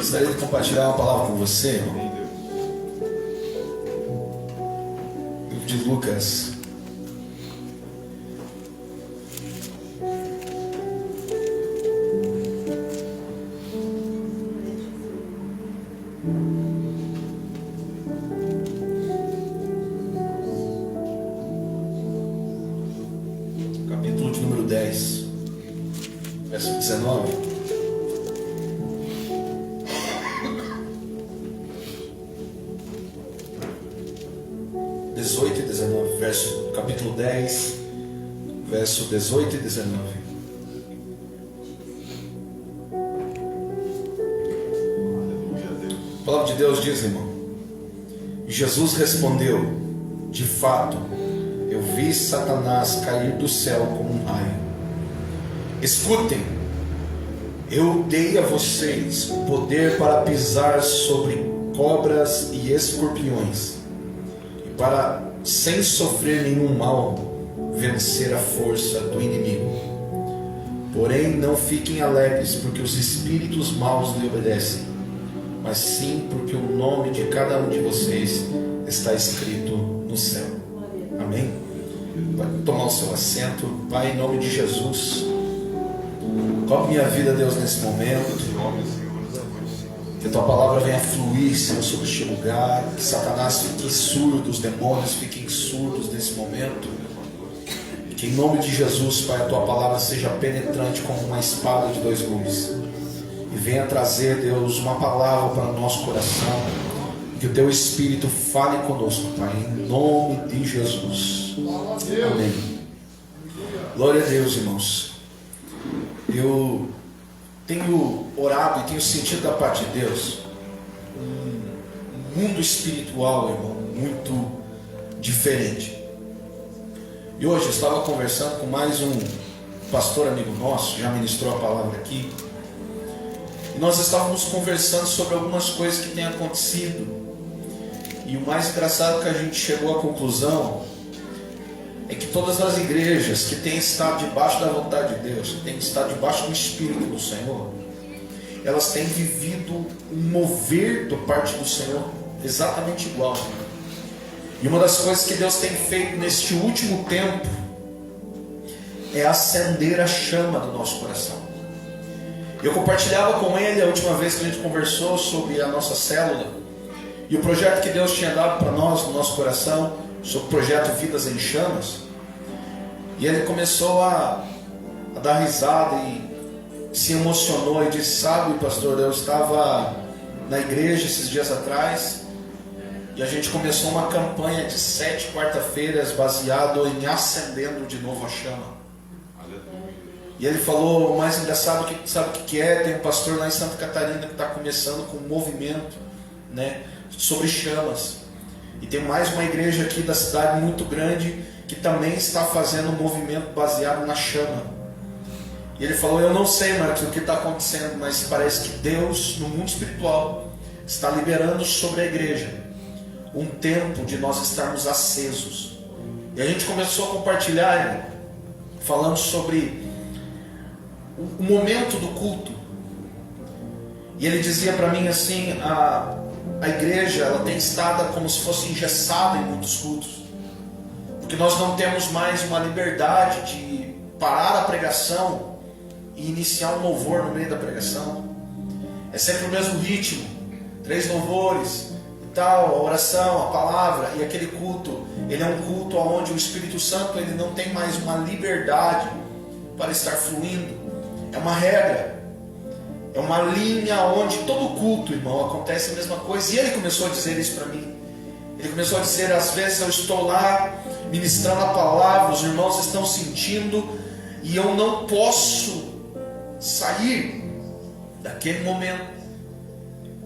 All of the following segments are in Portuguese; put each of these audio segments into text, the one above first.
Gostaria de compartilhar uma palavra com você, irmão. Livro de Lucas. Capítulo de número 10, verso 19. Capítulo 10, verso 18 e 19. A palavra de Deus diz, irmão: e Jesus respondeu: de fato, eu vi Satanás cair do céu como um raio. Escutem, eu dei a vocês o poder para pisar sobre cobras e escorpiões, e para, sem sofrer nenhum mal, vencer a força do inimigo. Porém, não fiquem alegres porque os espíritos maus lhe obedecem, mas sim porque o nome de cada um de vocês está escrito no céu. Amém? Vai tomar o seu assento. Pai, em nome de Jesus, cobre minha vida, Deus, nesse momento. Que a tua palavra venha fluir, Senhor, sobre este lugar. Que Satanás fique surdo, os demônios fiquem surdos nesse momento. Que em nome de Jesus, Pai, a tua palavra seja penetrante como uma espada de dois gumes. E venha trazer, Deus, uma palavra para o nosso coração. Que o teu Espírito fale conosco, Pai, em nome de Jesus. Amém. Glória a Deus, irmãos. Eu tenho orado e tenho sentido da parte de Deus um mundo espiritual, irmão, muito diferente. E hoje eu estava conversando com mais um pastor amigo nosso, já ministrou a palavra aqui, e nós estávamos conversando sobre algumas coisas que têm acontecido. E o mais engraçado que a gente chegou à conclusão é que todas as igrejas que têm estado debaixo da vontade de Deus, que têm estado debaixo do Espírito do Senhor, elas têm vivido um mover da parte do Senhor exatamente igual. E uma das coisas que Deus tem feito neste último tempo é acender a chama do nosso coração. Eu compartilhava com ele a última vez que a gente conversou sobre a nossa célula e o projeto que Deus tinha dado para nós, no nosso coração, sobre o projeto Vidas em Chamas. E ele começou a dar risada e se emocionou e disse: sabe, pastor, eu estava na igreja esses dias atrás e a gente começou uma campanha de 7 quarta-feiras baseado em acendendo de novo a chama. E ele falou: mais engraçado, sabe o que é? Tem um pastor lá em Santa Catarina que está começando com um movimento, né, sobre chamas. E tem mais uma igreja aqui da cidade muito grande que também está fazendo um movimento baseado na chama. E ele falou: eu não sei, Marcos, o que está acontecendo, mas parece que Deus, no mundo espiritual, está liberando sobre a igreja um tempo de nós estarmos acesos. E a gente começou a compartilhar, irmão, falando sobre o momento do culto. E ele dizia para mim assim: a igreja, ela tem estado como se fosse engessada em muitos cultos, porque nós não temos mais uma liberdade de parar a pregação e iniciar um louvor no meio da pregação. É sempre o mesmo ritmo, 3 louvores e tal, a oração, a palavra. E aquele culto, ele é um culto onde o Espírito Santo, ele não tem mais uma liberdade para estar fluindo. É uma regra, é uma linha onde todo culto, irmão, acontece a mesma coisa. E ele começou a dizer isso para mim. Ele começou a dizer: às vezes eu estou lá ministrando a palavra, os irmãos estão sentindo, e eu não posso sair daquele momento,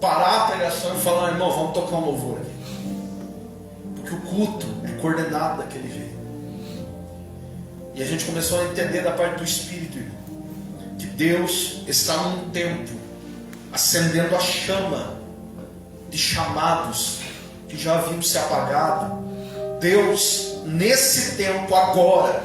parar a pregação e falar: irmão, vamos tocar um louvor aqui, porque o culto é coordenado daquele jeito. E a gente começou a entender da parte do Espírito, irmão, que Deus está num tempo acendendo a chama de chamados que já haviam se apagado. Deus, nesse tempo agora,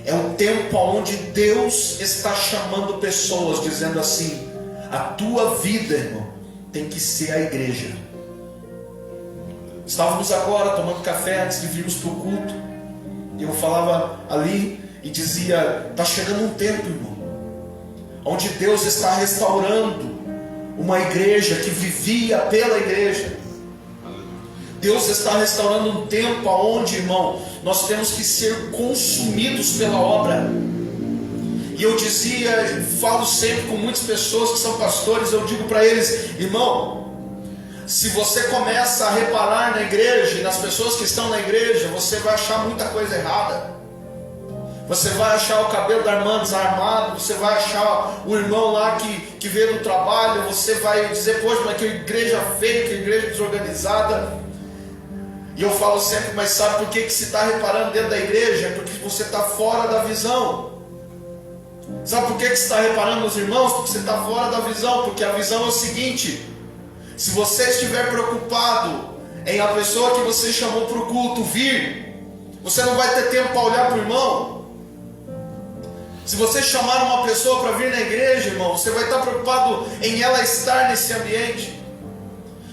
é o tempo onde Deus está chamando pessoas, dizendo assim: a tua vida, irmão, tem que ser a igreja. Estávamos agora tomando café antes de virmos para o culto. E eu falava ali e dizia: está chegando um tempo, irmão, onde Deus está restaurando uma igreja que vivia pela igreja. Deus está restaurando um tempo onde, irmão, nós temos que ser consumidos pela obra. E eu dizia, falo sempre com muitas pessoas que são pastores, eu digo para eles: irmão, se você começa a reparar na igreja e nas pessoas que estão na igreja, você vai achar muita coisa errada. Você vai achar o cabelo da irmã desarmado, você vai achar o irmão lá que veio do trabalho, você vai dizer: poxa, mas que igreja feia, que igreja desorganizada. E eu falo sempre: mas sabe por que se está reparando dentro da igreja? É porque você está fora da visão. Sabe por que se está reparando nos irmãos? Porque você está fora da visão. Porque a visão é o seguinte: se você estiver preocupado em a pessoa que você chamou para o culto vir, você não vai ter tempo para olhar para o irmão. Se você chamar uma pessoa para vir na igreja, irmão, você vai estar preocupado em ela estar nesse ambiente.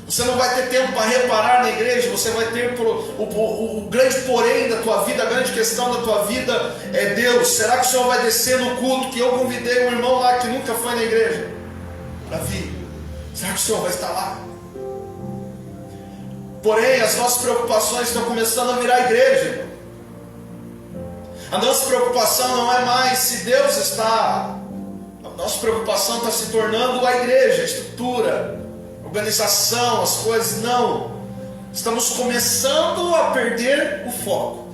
Você não vai ter tempo para reparar na igreja. Você vai ter o grande porém da tua vida, a grande questão da tua vida é Deus. Será que o Senhor vai descer no culto que eu convidei um irmão lá que nunca foi na igreja para vir? Será que o Senhor vai estar lá? Porém, as nossas preocupações estão começando a virar igreja. A nossa preocupação não é mais se Deus está. A nossa preocupação está se tornando a igreja, a estrutura, a organização, as coisas. Não. Estamos começando a perder o foco.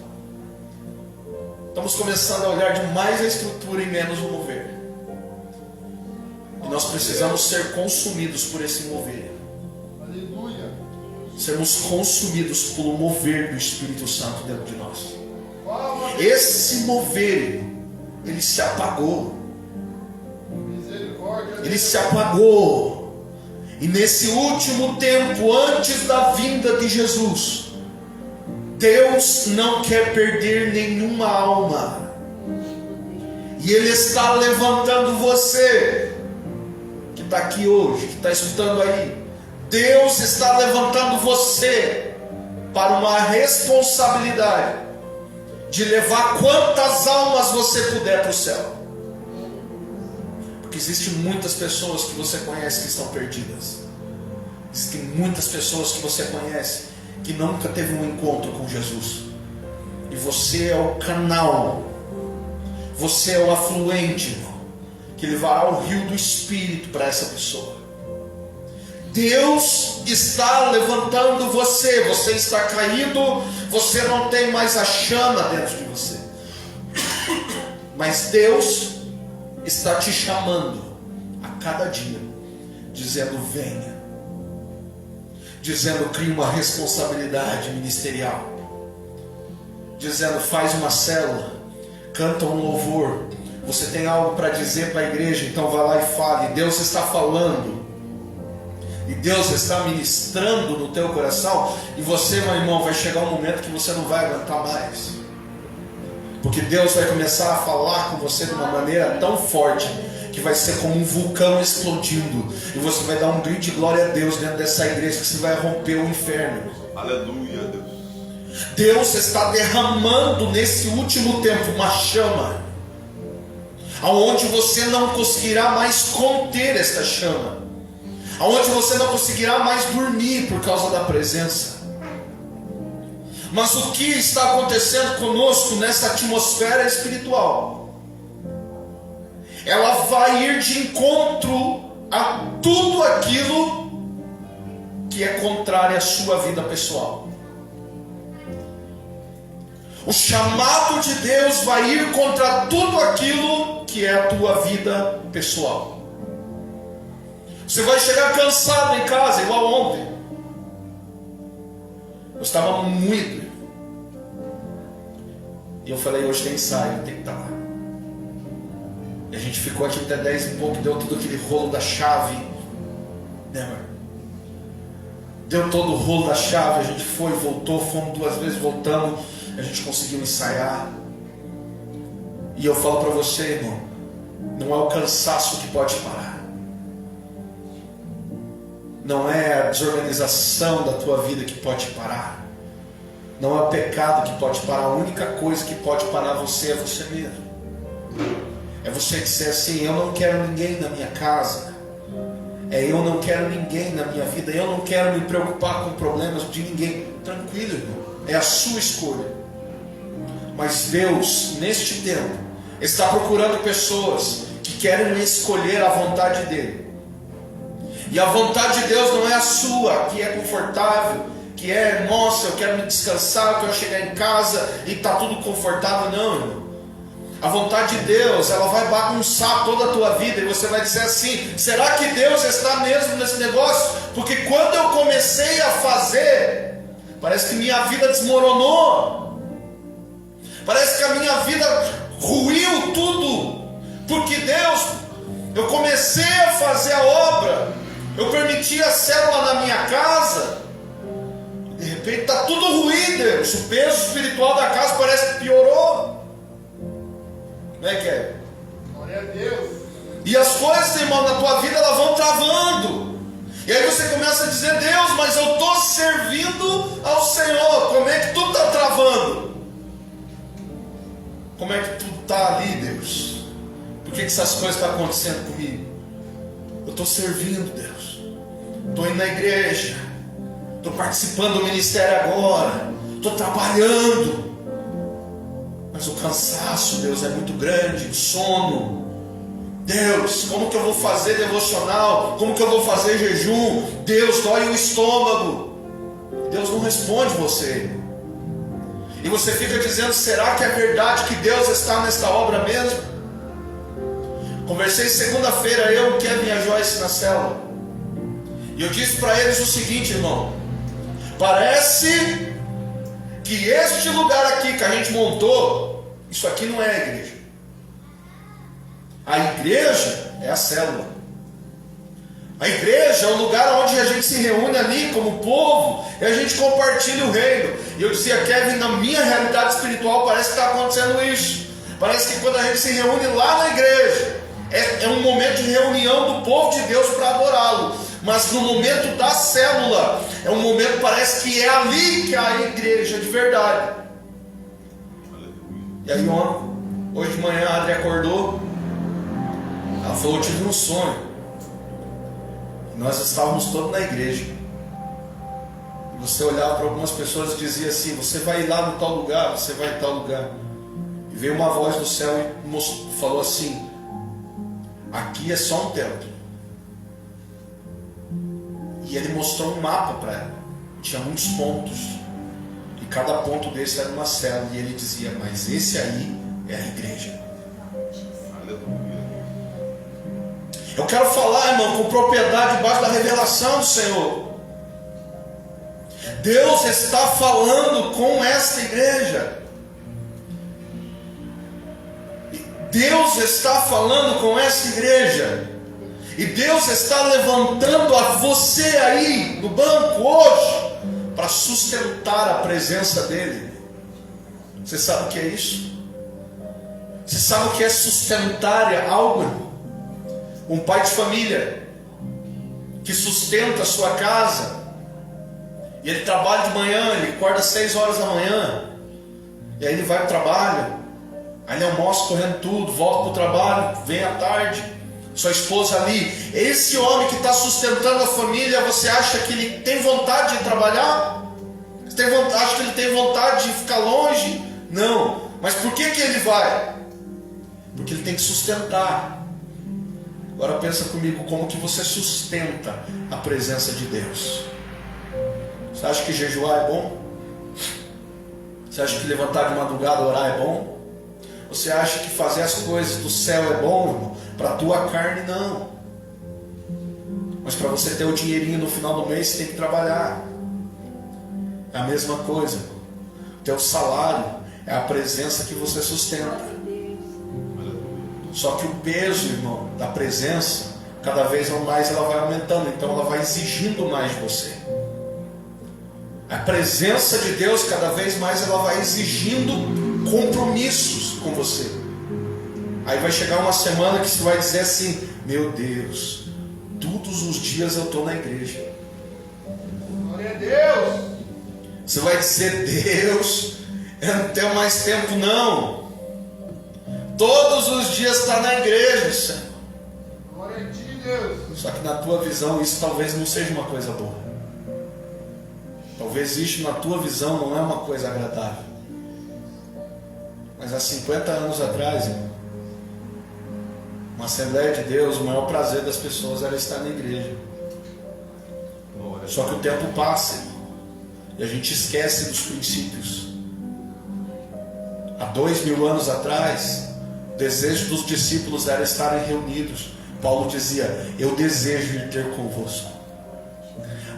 Estamos começando a olhar demais a estrutura e menos o mover. E nós precisamos ser consumidos por esse mover. Aleluia. Sermos consumidos pelo mover do Espírito Santo dentro de nós. Esse mover, ele se apagou. Ele se apagou. E nesse último tempo, antes da vinda de Jesus, Deus não quer perder nenhuma alma. E Ele está levantando você que está aqui hoje, que está escutando aí. Deus está levantando você para uma responsabilidade de levar quantas almas você puder para o céu. Porque existem muitas pessoas que você conhece que estão perdidas. Existem muitas pessoas que você conhece que nunca teve um encontro com Jesus. E você é o canal, você é o afluente, irmão, que levará o rio do Espírito para essa pessoa. Deus está levantando você. Você está caído, você não tem mais a chama dentro de você. Mas Deus está te chamando a cada dia, dizendo: venha, dizendo: crie uma responsabilidade ministerial, dizendo: faz uma célula, canta um louvor. Você tem algo para dizer para a igreja, então vá lá e fale. Deus está falando. E Deus está ministrando no teu coração. E você, meu irmão, vai chegar um momento que você não vai aguentar mais. Porque Deus vai começar a falar com você de uma maneira tão forte que vai ser como um vulcão explodindo. E você vai dar um grito de glória a Deus dentro dessa igreja, que você vai romper o inferno. Aleluia, Deus. Deus está derramando nesse último tempo uma chama, aonde você não conseguirá mais conter esta chama, aonde você não conseguirá mais dormir por causa da presença. Mas o que está acontecendo conosco nessa atmosfera espiritual? Ela vai ir de encontro a tudo aquilo que é contrário à sua vida pessoal. O chamado de Deus vai ir contra tudo aquilo que é a tua vida pessoal. Você vai chegar cansado em casa, igual ontem. Eu estava moído. E eu falei: hoje tem ensaio, tem que estar lá. E a gente ficou aqui até 10 e pouco, deu todo aquele rolo da chave. Né, mano? Deu todo o rolo da chave, a gente foi, voltou, fomos 2 vezes, voltamos, a gente conseguiu ensaiar. E eu falo para você, irmão, não é o cansaço que pode parar. Não é a desorganização da tua vida que pode parar. Não é o pecado que pode parar. A única coisa que pode parar você é você mesmo. É você dizer assim: eu não quero ninguém na minha casa. Eu não quero ninguém na minha vida. Eu não quero me preocupar com problemas de ninguém. Tranquilo, irmão. É a sua escolha. Mas Deus, neste tempo, está procurando pessoas que querem escolher a vontade dEle. E a vontade de Deus não é a sua, que é confortável, que é, nossa, eu quero me descansar, eu quero chegar em casa e está tudo confortável. Não, irmão. A vontade de Deus, ela vai bagunçar toda a tua vida. E você vai dizer assim: será que Deus está mesmo nesse negócio? Porque quando eu comecei a fazer, parece que minha vida desmoronou. Parece que a minha vida ruiu tudo. Porque Deus, eu comecei a fazer a obra, eu permiti a célula na minha casa, de repente está tudo ruim, Deus. O peso espiritual da casa parece que piorou. Como é que é? Glória a Deus. E as coisas, irmão, na tua vida, elas vão travando. E aí você começa a dizer: Deus, mas eu estou servindo ao Senhor. Como é que tu está travando? Como é que tu está ali, Deus? Por que essas coisas estão acontecendo comigo? Eu estou servindo, Deus. Estou indo na igreja. Estou participando do ministério agora. Estou trabalhando. Mas o cansaço, Deus, é muito grande. O sono. Deus, como que eu vou fazer devocional? Como que eu vou fazer jejum? Deus, dói o estômago. Deus não responde você. E você fica dizendo: será que é verdade que Deus está nesta obra mesmo? Conversei segunda-feira, eu, Kevin e a Joyce na célula. E eu disse para eles o seguinte, irmão: parece que este lugar aqui que a gente montou, isso aqui não é a igreja. A igreja é a célula. A igreja é o lugar onde a gente se reúne ali como povo e a gente compartilha o reino. E eu dizia: Kevin, na minha realidade espiritual parece que está acontecendo isso. Parece que quando a gente se reúne lá na igreja, é um momento de reunião do povo de Deus para adorá-lo. Mas no momento da célula, é um momento, parece que é ali que há a igreja de verdade. E aí hoje de manhã a Adri acordou. Ela falou: eu tive um sonho. E nós estávamos todos na igreja. E você olhava para algumas pessoas e dizia assim: você vai lá no tal lugar, você vai em tal lugar. E veio uma voz do céu e falou assim: aqui é só um templo. E ele mostrou um mapa para ela. Tinha muitos pontos. E cada ponto desse era uma célula. E ele dizia: mas esse aí é a igreja. Eu quero falar, irmão, com propriedade debaixo da revelação do Senhor. Deus está falando com esta igreja. Deus está falando com esta igreja. E Deus está levantando a você aí no banco hoje para sustentar a presença dEle. Você sabe o que é isso? Você sabe o que é sustentar algo? Um pai de família que sustenta a sua casa, e ele trabalha de manhã, ele acorda às 6 horas da manhã, e aí ele vai para o trabalho, aí ele almoça correndo tudo, volta para o trabalho, vem à tarde, sua esposa ali. Esse homem que está sustentando a família, você acha que ele tem vontade de trabalhar? Você acha que ele tem vontade de ficar longe? Não. Mas por que ele vai? Porque ele tem que sustentar. Agora pensa comigo, como que você sustenta a presença de Deus? Você acha que jejuar é bom? Você acha que levantar de madrugada orar é bom? Você acha que fazer as coisas do céu é bom, irmão? Para a tua carne não. Mas para você ter o dinheirinho no final do mês, você tem que trabalhar. É a mesma coisa. O teu salário é a presença que você sustenta. Só que o peso, irmão, da presença, cada vez mais ela vai aumentando. Então ela vai exigindo mais de você. A presença de Deus, cada vez mais ela vai exigindo compromissos com você. Aí vai chegar uma semana que você vai dizer assim: meu Deus, todos os dias eu estou na igreja. Glória a Deus. Você vai dizer: Deus, eu não tenho mais tempo não. Todos os dias está na igreja, Senhor. Glória a ti, Deus. Só que na tua visão isso talvez não seja uma coisa boa. Talvez isso na tua visão não é uma coisa agradável. Mas há 50 anos atrás, irmão, uma Assembleia de Deus, o maior prazer das pessoas era estar na igreja. Só que o tempo passa, irmão, e a gente esquece dos princípios. Há 2000 anos atrás, o desejo dos discípulos era estarem reunidos. Paulo dizia: eu desejo ir ter convosco.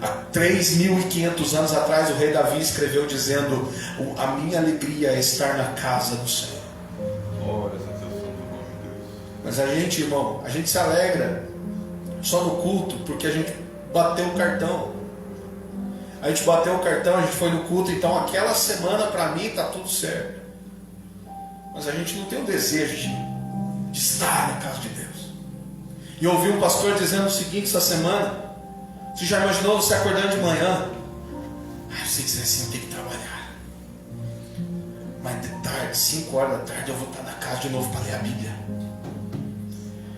Há 3.500 anos atrás, o rei Davi escreveu dizendo: a minha alegria é estar na casa do Senhor. Glórias a Deus, santo nome de Deus. Mas a gente, irmão, a gente se alegra só no culto porque a gente bateu o cartão. A gente bateu o cartão, a gente foi no culto, então aquela semana para mim está tudo certo. Mas a gente não tem o desejo de estar na casa de Deus. E eu ouvi um pastor dizendo o seguinte essa semana: você já imaginou você acordando de manhã? Eu sei que assim, eu tenho que trabalhar, mas de tarde, 5 horas da tarde, eu vou estar na casa de novo para ler a Bíblia.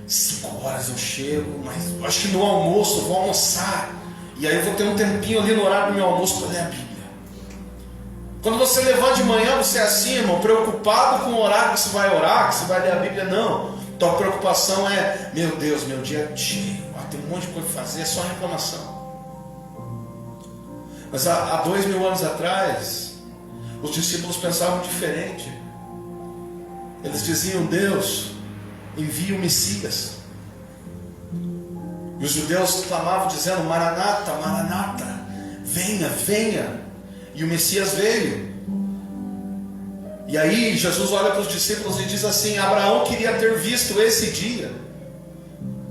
5 horas eu chego, mas eu acho que no almoço eu vou almoçar, e aí eu vou ter um tempinho ali no horário do meu almoço para ler a Bíblia. Quando você levanta de manhã, você é assim, irmão, preocupado com o horário que você vai orar, que você vai ler a Bíblia. Não, tua preocupação é: meu Deus, meu dia é cheio, tem um monte de coisa para fazer, é só reclamação. Mas há 2000 anos atrás, os discípulos pensavam diferente. Eles diziam: Deus, envia o Messias. E os judeus clamavam dizendo: Maranata, Maranata, venha, venha. E o Messias veio. E aí Jesus olha para os discípulos e diz assim: Abraão queria ter visto esse dia,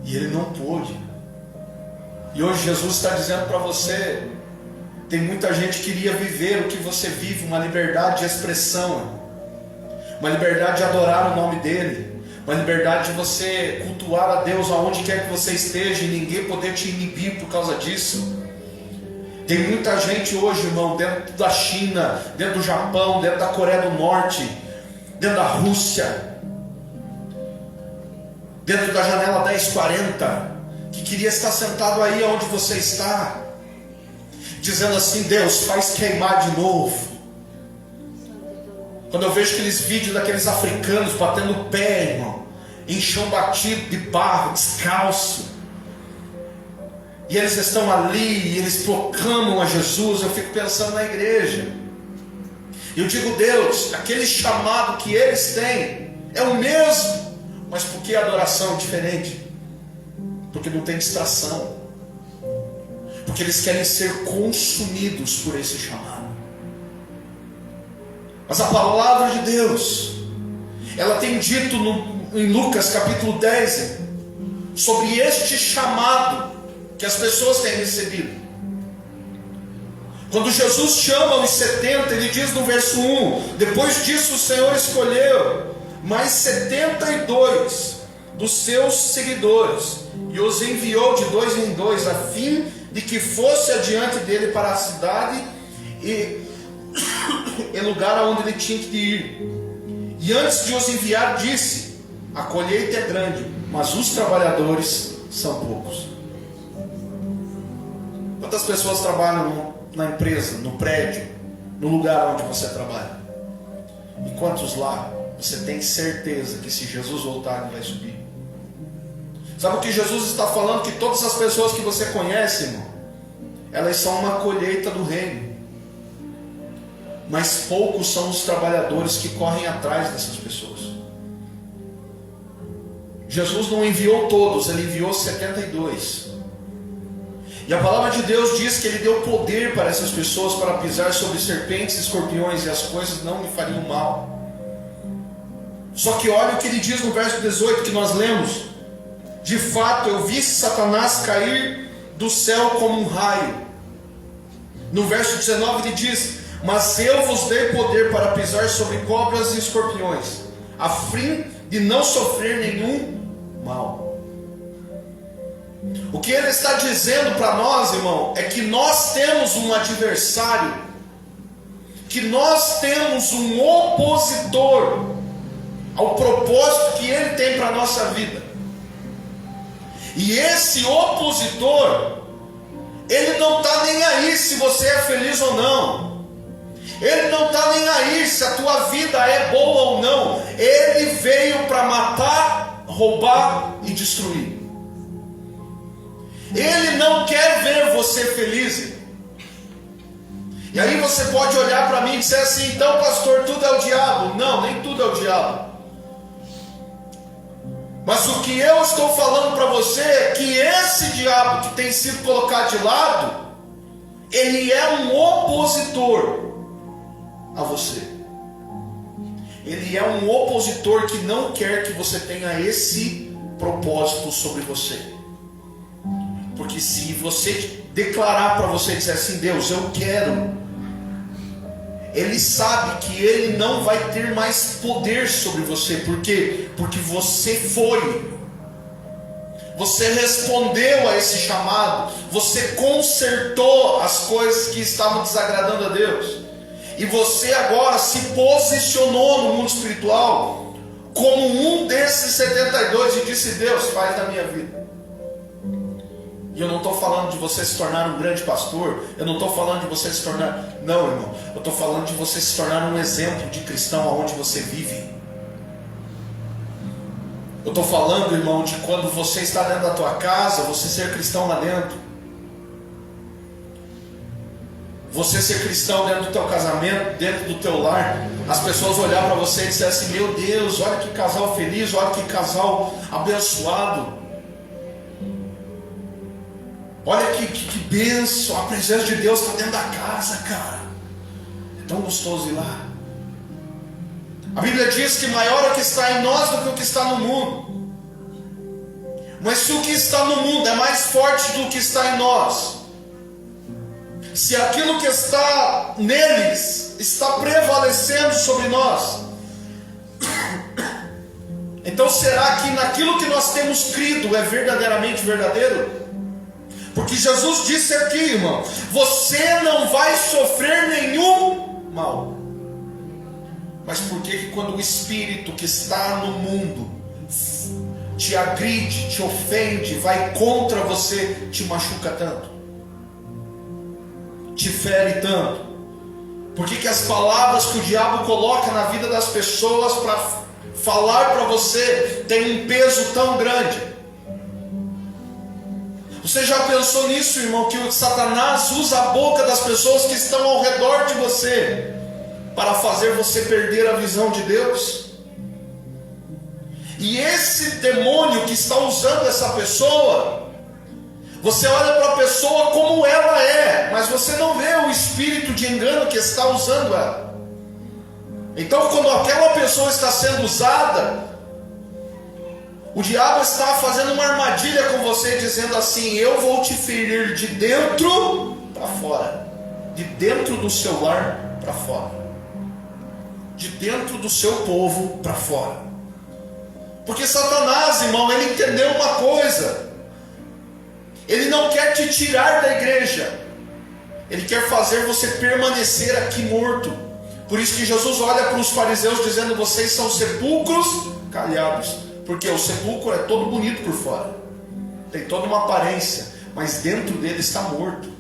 e ele não pôde. E hoje Jesus está dizendo para você: tem muita gente que queria viver o que você vive, uma liberdade de expressão, uma liberdade de adorar o nome dele, uma liberdade de você cultuar a Deus aonde quer que você esteja e ninguém poder te inibir por causa disso. Tem muita gente hoje, irmão, dentro da China, dentro do Japão, dentro da Coreia do Norte, dentro da Rússia, dentro da janela 1040, que queria estar sentado aí onde você está, dizendo assim: Deus, faz queimar de novo. Quando eu vejo aqueles vídeos daqueles africanos batendo o pé, irmão, em chão batido de barro, descalço, e eles estão ali, e eles proclamam a Jesus, eu fico pensando na igreja. Eu digo: Deus, aquele chamado que eles têm é o mesmo, mas por que a adoração é diferente? Porque não tem distração, porque eles querem ser consumidos por esse chamado. Mas a palavra de Deus, ela tem dito em Lucas capítulo 10 sobre este chamado que as pessoas têm recebido. Quando Jesus chama os 70, ele diz no verso 1: depois disso o Senhor escolheu mais 72 dos seus seguidores e os enviou de 2 em 2, a fim de que fosse adiante dele para a cidade e lugar aonde ele tinha que ir. E antes de os enviar, disse: a colheita é grande, mas os trabalhadores são poucos. Quantas pessoas trabalham na empresa, no prédio, no lugar onde você trabalha? E quantos lá você tem certeza que se Jesus voltar ele vai subir? Sabe o que Jesus está falando? Que todas as pessoas que você conhece, irmão, elas são uma colheita do reino, mas poucos são os trabalhadores que correm atrás dessas pessoas. Jesus não enviou todos, ele enviou 72. E a palavra de Deus diz que ele deu poder para essas pessoas para pisar sobre serpentes, escorpiões, e as coisas não lhe fariam mal. Só que olha o que ele diz no verso 18 que nós lemos: de fato eu vi Satanás cair do céu como um raio. No verso 19 ele diz: mas eu vos dei poder para pisar sobre cobras e escorpiões, a fim de não sofrer nenhum mal. O que ele está dizendo para nós, irmão, é que nós temos um adversário, que nós temos um opositor ao propósito que ele tem para a nossa vida. E esse opositor, ele não está nem aí se você é feliz ou não. Ele não está nem aí se a tua vida é boa ou não. Ele veio para matar, roubar e destruir. Ele não quer ver você feliz. E aí você pode olhar para mim e dizer assim: então pastor, tudo é o diabo. Não, nem tudo é o diabo. Mas o que eu estou falando para você é que esse diabo que tem sido colocado de lado, ele é um opositor a você. Ele é um opositor que não quer que você tenha esse propósito sobre você. Porque se você declarar para você e dizer assim: Deus, eu quero, ele sabe que ele não vai ter mais poder sobre você. Por quê? Porque você respondeu a esse chamado, você consertou as coisas que estavam desagradando a Deus, e você agora se posicionou no mundo espiritual como um desses 72 e disse: Deus, faz na minha vida. E eu não estou falando de você se tornar um grande pastor, eu não estou falando de você se tornar, não, irmão, eu estou falando de você se tornar um exemplo de cristão aonde você vive. Eu estou falando, irmão, de quando você está dentro da tua casa, você ser cristão lá dentro. Você ser cristão dentro do teu casamento, dentro do teu lar, as pessoas olhar para você e dizer assim: meu Deus, olha que casal feliz, olha que casal abençoado. Olha que bênção, a presença de Deus está dentro da casa, cara. É tão gostoso ir lá. A Bíblia diz que maior é o que está em nós do que o que está no mundo. Mas se o que está no mundo é mais forte do que está em nós, se aquilo que está neles está prevalecendo sobre nós, então será que naquilo que nós temos crido é verdadeiramente verdadeiro? Porque Jesus disse aqui, irmão: você não vai sofrer nenhum mal. Mas por que quando o espírito que está no mundo te agride, te ofende, vai contra você, te machuca tanto, te fere tanto? Por que as palavras que o diabo coloca na vida das pessoas para falar para você tem um peso tão grande? Você já pensou nisso, irmão, que o Satanás usa a boca das pessoas que estão ao redor de você para fazer você perder a visão de Deus? E esse demônio que está usando essa pessoa, você olha para a pessoa como ela é, mas você não vê o espírito de engano que está usando ela. Então, quando aquela pessoa está sendo usada, o diabo está fazendo uma armadilha com você, dizendo assim: eu vou te ferir de dentro para fora, de dentro do seu lar para fora, de dentro do seu povo para fora. Porque Satanás, irmão, ele entendeu uma coisa: ele não quer te tirar da igreja, ele quer fazer você permanecer aqui morto. Por isso que Jesus olha para os fariseus dizendo: vocês são sepulcros calhados. Porque o sepulcro é todo bonito por fora, tem toda uma aparência, mas dentro dele está morto.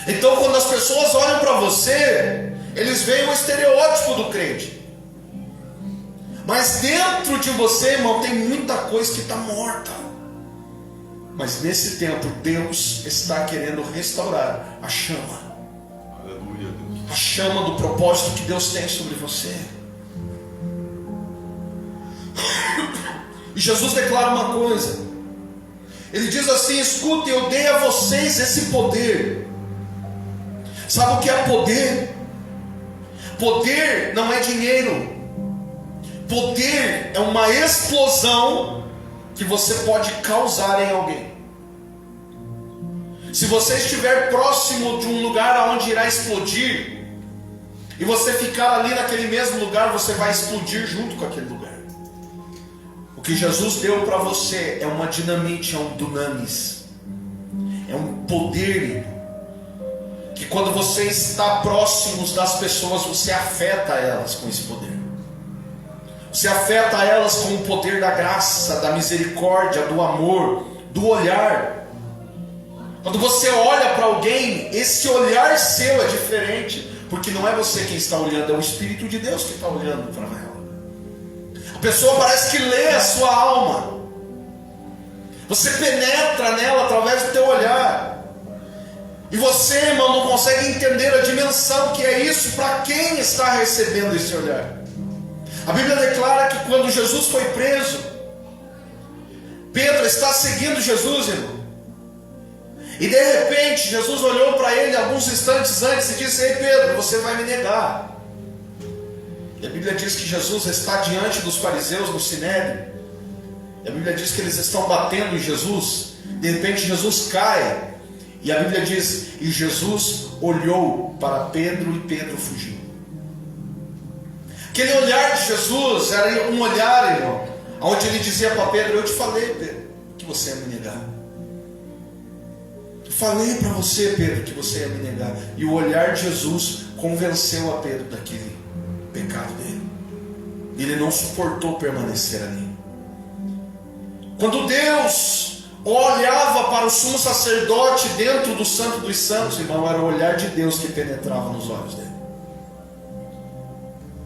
Então, quando as pessoas olham para você, eles veem o estereótipo do crente, mas dentro de você, irmão, tem muita coisa que está morta. Mas nesse tempo, Deus está querendo restaurar a chama. Aleluia, Deus. A chama do propósito que Deus tem sobre você. E Jesus declara uma coisa. Ele diz assim: escutem, eu dei a vocês esse poder. Sabe o que é poder? Poder não é dinheiro. Poder é uma explosão que você pode causar em alguém. Se você estiver próximo de um lugar onde irá explodir, e você ficar ali naquele mesmo lugar, você vai explodir junto com aquele lugar. O que Jesus deu para você é uma dinamite, é um dunamis, é um poder, que quando você está próximo das pessoas, você afeta elas com esse poder. Você afeta elas com o poder da graça, da misericórdia, do amor, do olhar. Quando você olha para alguém, esse olhar seu é diferente, porque não é você quem está olhando, é o Espírito de Deus que está olhando para ela. A pessoa parece que lê a sua alma. Você penetra nela através do teu olhar. E você, irmão, não consegue entender a dimensão que é isso para quem está recebendo esse olhar. A Bíblia declara que quando Jesus foi preso, Pedro está seguindo Jesus, irmão. E de repente Jesus olhou para ele alguns instantes antes e disse: ei Pedro, você vai me negar. E a Bíblia diz que Jesus está diante dos fariseus no Sinédrio. E a Bíblia diz que eles estão batendo em Jesus. De repente Jesus cai. E a Bíblia diz: e Jesus olhou para Pedro e Pedro fugiu. Aquele olhar de Jesus era um olhar, irmão, onde ele dizia para Pedro: eu te falei, Pedro, que você ia me negar. Eu falei para você, Pedro, que você ia me negar. E o olhar de Jesus convenceu a Pedro daquele pecado dele. Ele não suportou permanecer ali. Quando Deus olhava para o sumo sacerdote dentro do Santo dos Santos, irmão, era o olhar de Deus que penetrava nos olhos dele.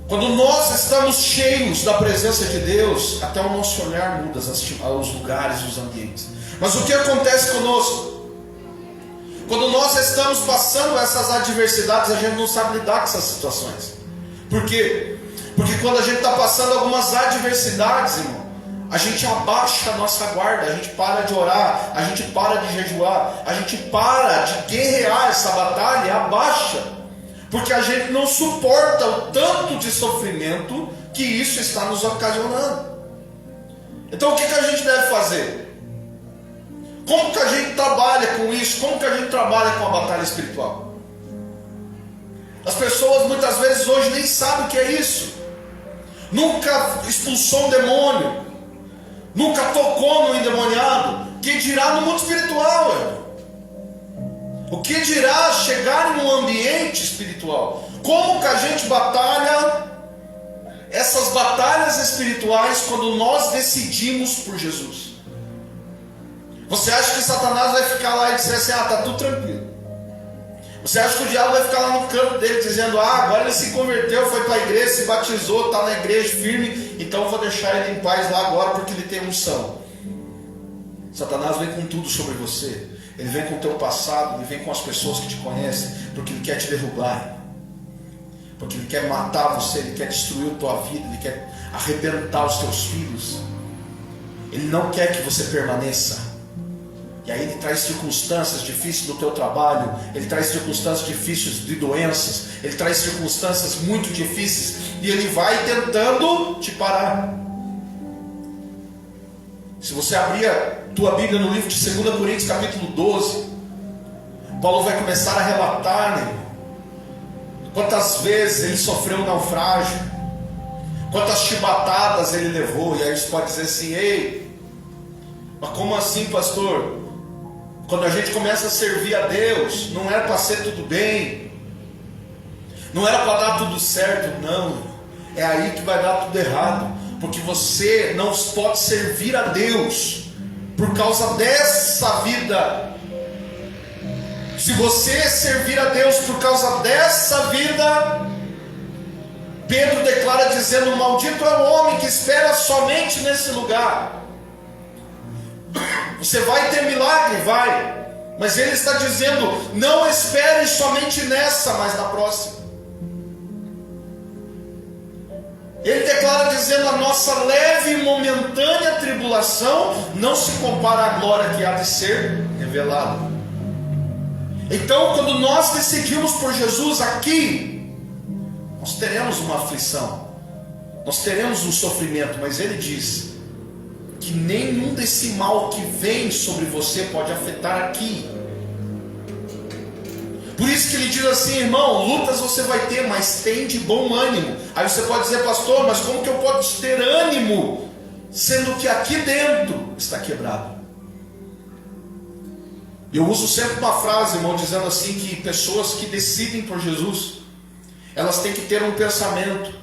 Quando nós estamos cheios da presença de Deus, até o nosso olhar muda os lugares, os ambientes. Mas o que acontece conosco? Quando nós estamos passando essas adversidades, a gente não sabe lidar com essas situações. Por quê? Porque quando a gente está passando algumas adversidades, irmão, a gente abaixa a nossa guarda, a gente para de orar, a gente para de jejuar, a gente para de guerrear essa batalha e abaixa. Porque a gente não suporta o tanto de sofrimento que isso está nos ocasionando. Então o que a gente deve fazer? Como que a gente trabalha com isso? Como que a gente trabalha com a batalha espiritual? As pessoas muitas vezes hoje nem sabem o que é isso. Nunca expulsou um demônio, nunca tocou no endemoniado. Que dirá no mundo espiritual, irmão? O que dirá chegar em um ambiente espiritual? Como que a gente batalha essas batalhas espirituais quando nós decidimos por Jesus? Você acha que Satanás vai ficar lá e dizer assim: ah, está tudo tranquilo? Você acha que o diabo vai ficar lá no canto dele dizendo: ah, agora ele se converteu, foi para a igreja, se batizou, está na igreja firme, então eu vou deixar ele em paz lá agora porque ele tem unção? Satanás vem com tudo sobre você. Ele vem com o teu passado, ele vem com as pessoas que te conhecem, porque ele quer te derrubar, porque ele quer matar você, ele quer destruir a tua vida, ele quer arrebentar os teus filhos. Ele não quer que você permaneça. E aí ele traz circunstâncias difíceis no teu trabalho, ele traz circunstâncias difíceis de doenças, ele traz circunstâncias muito difíceis, e ele vai tentando te parar. Se você abrir a tua Bíblia no livro de 2 Coríntios capítulo 12, Paulo vai começar a relatar, né, quantas vezes ele sofreu um naufrágio, quantas chibatadas ele levou. E aí você pode dizer assim: ei, mas como assim, pastor? Quando a gente começa a servir a Deus, não era para ser tudo bem, não era para dar tudo certo. Não, é aí que vai dar tudo errado, porque você não pode servir a Deus por causa dessa vida. Se você servir a Deus por causa dessa vida, Pedro declara dizendo: maldito é o homem que espera somente nesse lugar. Você vai ter milagre? Vai. Mas ele está dizendo: não espere somente nessa, mas na próxima. Ele declara dizendo: a nossa leve e momentânea tribulação não se compara à glória que há de ser revelada. Então, quando nós decidimos por Jesus aqui, nós teremos uma aflição, nós teremos um sofrimento, mas ele diz que nenhum desse mal que vem sobre você pode afetar aqui. Por isso que ele diz assim: irmão, lutas você vai ter, mas tem de bom ânimo. Aí você pode dizer: pastor, mas como que eu posso ter ânimo sendo que aqui dentro está quebrado. Eu uso sempre uma frase, irmão, dizendo assim, que pessoas que decidem por Jesus, elas têm que ter um pensamento,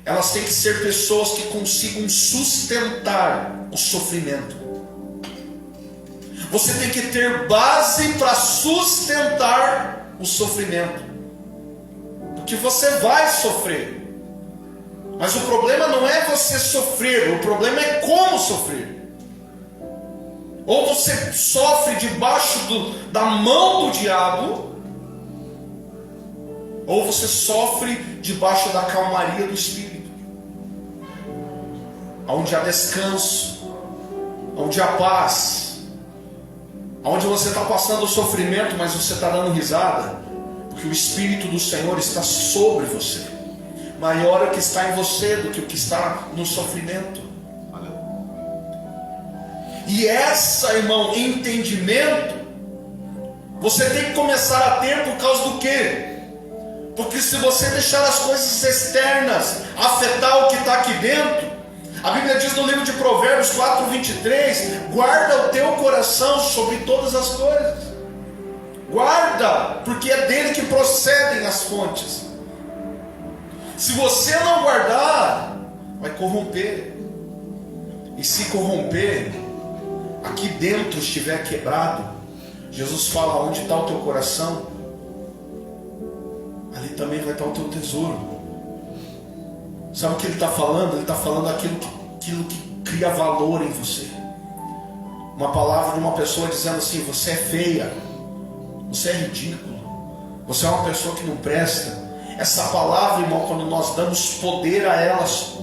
elas têm que ser pessoas que consigam sustentar o sofrimento. Você tem que ter base para sustentar o sofrimento, porque você vai sofrer. Mas o problema não é você sofrer, o problema é como sofrer. Ou você sofre debaixo da mão do diabo, ou você sofre debaixo da calmaria do Espírito, onde há descanso, onde há paz, onde você está passando o sofrimento, mas você está dando risada, porque o Espírito do Senhor está sobre você. Maior é o que está em você do que o que está no sofrimento. E essa, irmão, entendimento, você tem que começar a ter por causa do quê? Porque se você deixar as coisas externas afetar o que está aqui dentro, a Bíblia diz no livro de Provérbios 4:23, guarda o teu coração sobre todas as coisas. Guarda, porque é dele que procedem as fontes. Se você não guardar, vai corromper. E se corromper, aqui dentro estiver quebrado, Jesus fala, onde está o teu coração, ali também vai estar o teu tesouro. Sabe o que ele está falando? Ele está falando aquilo que cria valor em você. Uma palavra de uma pessoa dizendo assim, você é feia, você é ridículo, você é uma pessoa que não presta. Essa palavra, irmão, quando nós damos poder a elas,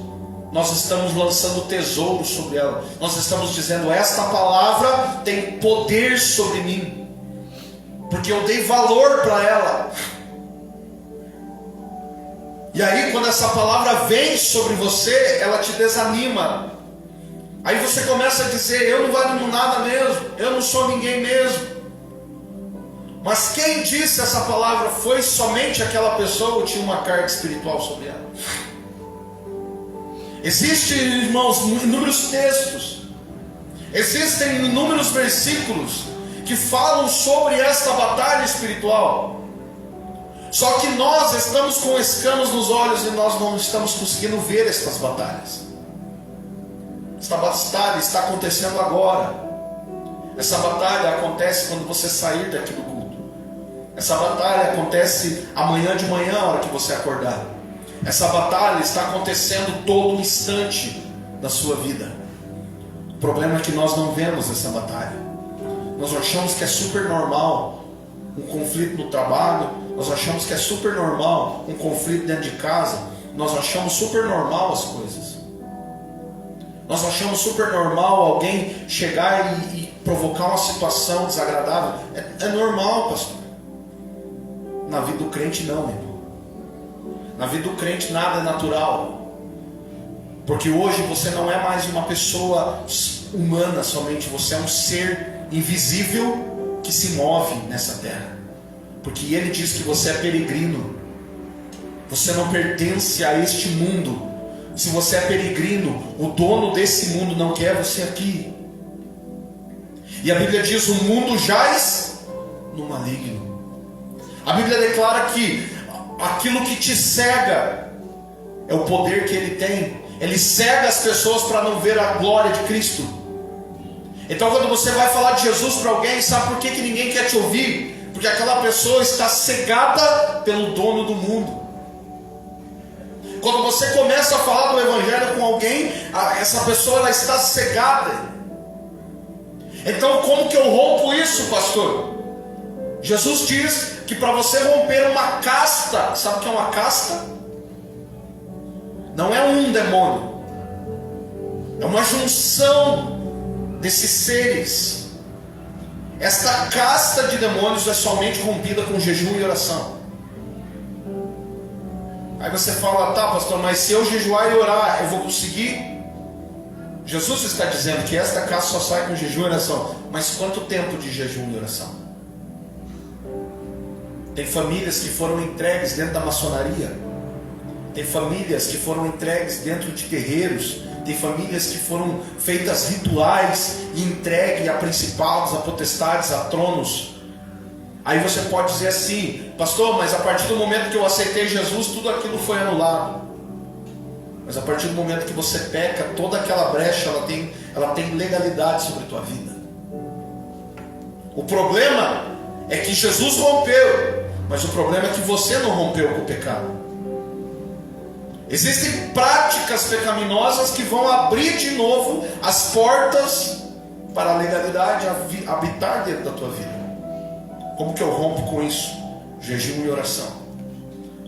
nós estamos lançando tesouro sobre ela. Nós estamos dizendo, esta palavra tem poder sobre mim, porque eu dei valor para ela. E aí quando essa palavra vem sobre você, ela te desanima. Aí você começa a dizer, eu não valho nada mesmo, eu não sou ninguém mesmo. Mas quem disse essa palavra foi somente aquela pessoa ou tinha uma carga espiritual sobre ela? Existem, irmãos, inúmeros textos, existem inúmeros versículos que falam sobre esta batalha espiritual. Só que nós estamos com escamas nos olhos e nós não estamos conseguindo ver estas batalhas. Esta batalha está acontecendo agora. Essa batalha acontece quando você sair daqui do culto. Essa batalha acontece amanhã de manhã, a hora que você acordar. Essa batalha está acontecendo todo instante da sua vida. O problema é que nós não vemos essa batalha. Nós achamos que é super normal um conflito no trabalho, nós achamos que é super normal um conflito dentro de casa, nós achamos super normal as coisas. Nós achamos super normal alguém chegar e provocar uma situação desagradável. É normal, pastor. Na vida do crente não, irmão. Na vida do crente nada é natural. Porque hoje você não é mais uma pessoa humana somente, você é um ser invisível que se move nessa terra. Porque ele diz que você é peregrino. Você não pertence a este mundo. Se você é peregrino, o dono desse mundo não quer você aqui. E a Bíblia diz, o mundo jaz no maligno. A Bíblia declara que aquilo que te cega é o poder que ele tem. Ele cega as pessoas para não ver a glória de Cristo. Então quando você vai falar de Jesus para alguém, sabe por que ninguém quer te ouvir? Porque aquela pessoa está cegada pelo dono do mundo. Quando você começa a falar do Evangelho com alguém, essa pessoa ela está cegada. Então como que eu rompo isso, pastor? Jesus diz que para você romper uma casta, sabe o que é uma casta? Não é um demônio, é uma junção desses seres. Esta casta de demônios é somente rompida com jejum e oração. Aí você fala, tá pastor, mas se eu jejuar e orar, eu vou conseguir? Jesus está dizendo que esta casta só sai com jejum e oração. Mas quanto tempo de jejum e oração? Tem famílias que foram entregues dentro da maçonaria. Tem famílias que foram entregues dentro de terreiros tem famílias que foram feitas rituais e entregue a principados, a potestades, a tronos. Aí você pode dizer assim: pastor, mas a partir do momento que eu aceitei Jesus, tudo aquilo foi anulado. Mas a partir do momento que você peca, toda aquela brecha ela tem legalidade sobre a tua vida. O problema é que Jesus rompeu, mas o problema é que você não rompeu com o pecado. Existem práticas pecaminosas que vão abrir de novo as portas para a legalidade habitar dentro da tua vida. Como que eu rompo com isso? Jejum e oração.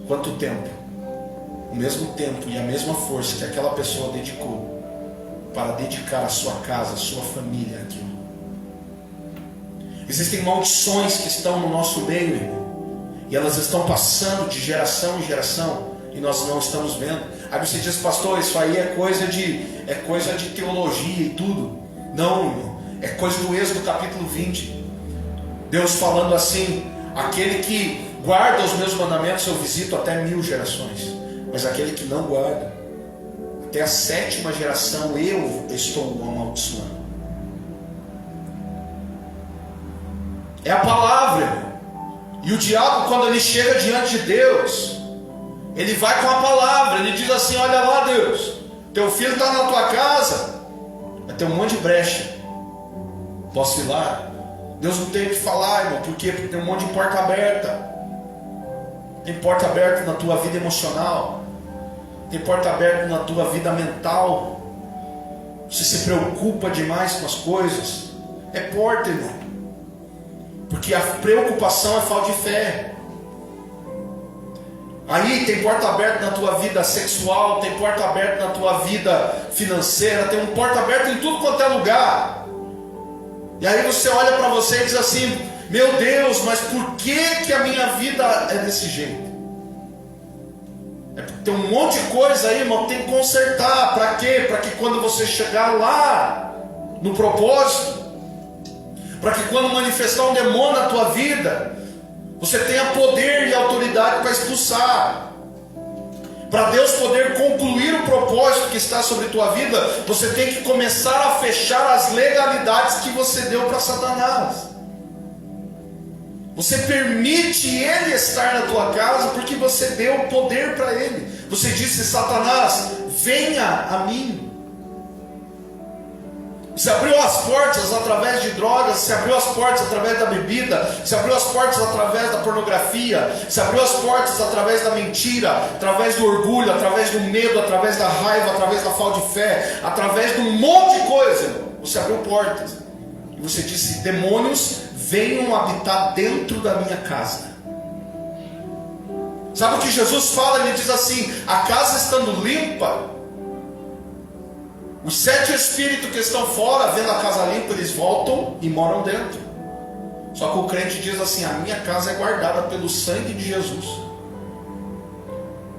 Quanto tempo? O mesmo tempo e a mesma força que aquela pessoa dedicou para dedicar a sua casa, a sua família àquilo. Existem maldições que estão no nosso meio, irmão, e elas estão passando de geração em geração, e nós não estamos vendo. Aí você diz: pastor, isso aí é coisa de teologia e tudo. Não, irmão, é coisa do Êxodo capítulo 20. Deus falando assim: aquele que guarda os meus mandamentos eu visito até 1000 gerações, mas aquele que não guarda, até a 7ª geração eu estou amaldiçoando. É a palavra, irmão. E o diabo, quando ele chega diante de Deus, ele vai com a palavra. Ele diz assim: olha lá, Deus, teu filho está na tua casa, vai ter um monte de brecha, posso ir lá? Deus não tem o que falar, irmão. Por quê? Porque tem um monte de porta aberta. Tem porta aberta na tua vida emocional, tem porta aberta na tua vida mental. Você se preocupa demais com as coisas. É porta, irmão. Porque a preocupação é falta de fé. Aí tem porta aberta na tua vida sexual, tem porta aberta na tua vida financeira, tem um porta aberta em tudo quanto é lugar. E aí você olha para você e diz assim: meu Deus, mas por que a minha vida é desse jeito? É porque tem um monte de coisa aí, irmão, tem que consertar. Para quê? Para que quando você chegar lá no propósito, para que quando manifestar um demônio na tua vida, você tenha poder e autoridade para expulsar. Para Deus poder concluir o propósito que está sobre a tua vida, você tem que começar a fechar as legalidades que você deu para Satanás. Você permite ele estar na tua casa porque você deu poder para ele. Você disse: Satanás, venha a mim. Você abriu as portas através de drogas, você abriu as portas através da bebida, você abriu as portas através da pornografia, você abriu as portas através da mentira, através do orgulho, através do medo, através da raiva, através da falta de fé, através de um monte de coisa. Você abriu portas e você disse: demônios, venham habitar dentro da minha casa. Sabe o que Jesus fala? Ele diz assim: a casa estando limpa, os 7 espíritos que estão fora, vendo a casa limpa, eles voltam e moram dentro. Só que o crente diz assim: a minha casa é guardada pelo sangue de Jesus.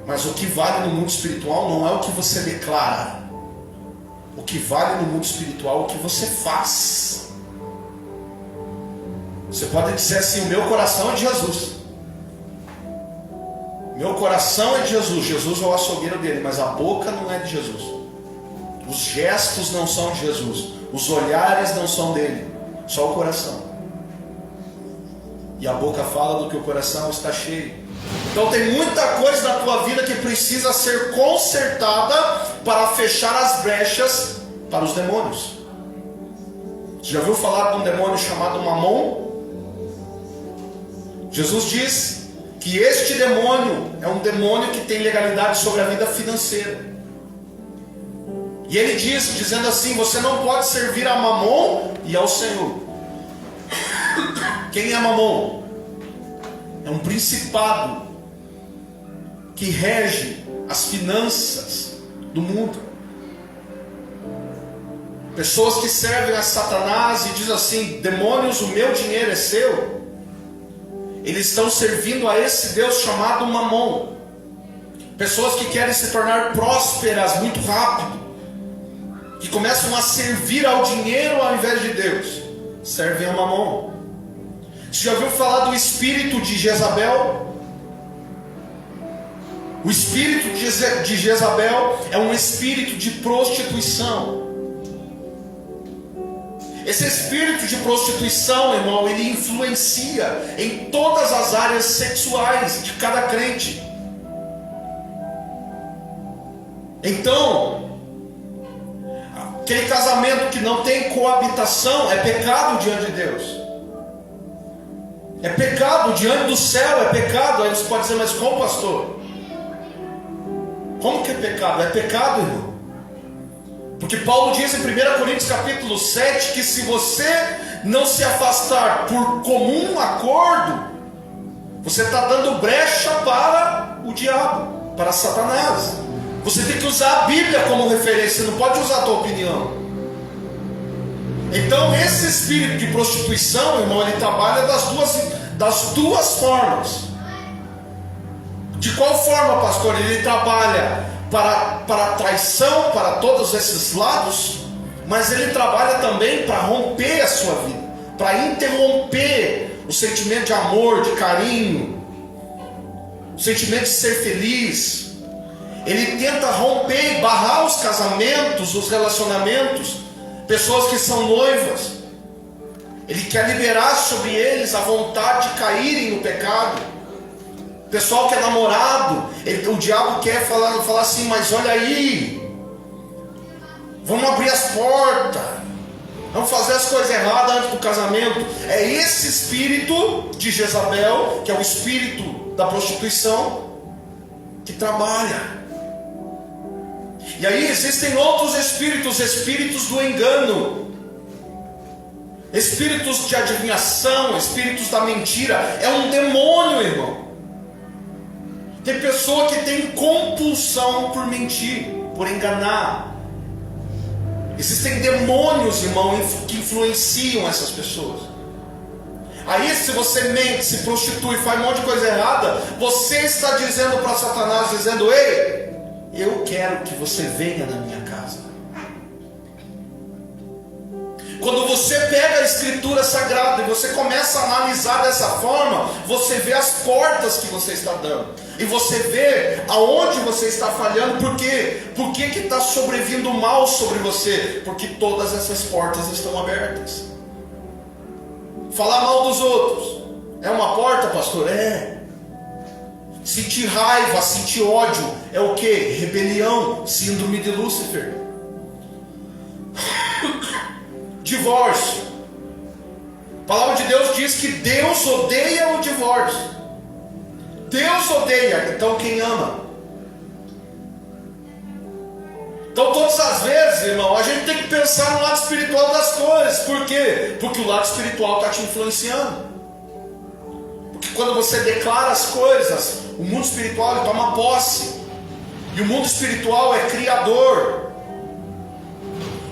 Mas o que vale no mundo espiritual não é o que você declara. O que vale no mundo espiritual é o que você faz. Você pode dizer assim: o meu coração é de Jesus. Meu coração é de Jesus. Jesus é o açougueiro dele, mas a boca não é de Jesus. Os gestos não são de Jesus, os olhares não são dele, só o coração. E a boca fala do que o coração está cheio. Então tem muita coisa na tua vida que precisa ser consertada para fechar as brechas para os demônios. Você já ouviu falar de um demônio chamado Mamon? Jesus diz que este demônio é um demônio que tem legalidade sobre a vida financeira. E ele diz, dizendo assim: você não pode servir a Mamon e ao Senhor. Quem é Mamon? É um principado que rege as finanças do mundo. Pessoas que servem a Satanás e dizem assim: demônios, o meu dinheiro é seu. Eles estão servindo a esse Deus chamado Mamon. Pessoas que querem se tornar prósperas muito rápido, que começam a servir ao dinheiro ao invés de Deus, servem a Mamon. Você já ouviu falar do espírito de Jezabel? O espírito de Jezabel é um espírito de prostituição. Esse espírito de prostituição, irmão, ele influencia em todas as áreas sexuais de cada crente. Então, aquele casamento que não tem coabitação é pecado diante de Deus. É pecado diante do céu, é pecado. Aí você pode dizer, mas como, pastor? Como que é pecado? É pecado, irmão. Porque Paulo diz em 1 Coríntios capítulo 7 que se você não se afastar por comum acordo, você está dando brecha para o diabo, para Satanás. Você tem que usar a Bíblia como referência, você não pode usar a tua opinião. Então esse espírito de prostituição, irmão, ele trabalha das duas formas. De qual forma, pastor? Ele trabalha para traição, para todos esses lados, mas ele trabalha também para romper a sua vida, para interromper o sentimento de amor, de carinho, o sentimento de ser feliz. Ele tenta romper e barrar os casamentos, os relacionamentos, pessoas que são noivas. Ele quer liberar sobre eles a vontade de caírem no pecado. Pessoal que é namorado, o diabo quer falar assim, mas olha aí, vamos abrir as portas, vamos fazer as coisas erradas antes do casamento. É esse espírito de Jezabel, que é o espírito da prostituição, que trabalha. E aí existem outros espíritos, espíritos do engano, espíritos de adivinhação, espíritos da mentira. É um demônio, irmão. Tem pessoa que tem compulsão por mentir, por enganar. Existem demônios, irmão, que influenciam essas pessoas. Aí se você mente, se prostitui, faz um monte de coisa errada, você está dizendo para Satanás, dizendo, ei, eu quero que você venha na minha casa. Quando você pega a escritura sagrada e você começa a analisar dessa forma, você vê as portas que você está dando, e você vê aonde você está falhando. Por quê? Por que está sobrevindo mal sobre você? Porque todas essas portas estão abertas. Falar mal dos outros é uma porta, pastor? É. Sentir raiva, sentir ódio é o que? Rebelião, síndrome de Lúcifer. Divórcio. A palavra de Deus diz que Deus odeia o divórcio. Deus odeia, então quem ama? Então todas as vezes, irmão, a gente tem que pensar no lado espiritual das coisas. Por quê? Porque o lado espiritual está te influenciando. Porque quando você declara as coisas, o mundo espiritual ele toma posse. E o mundo espiritual é criador.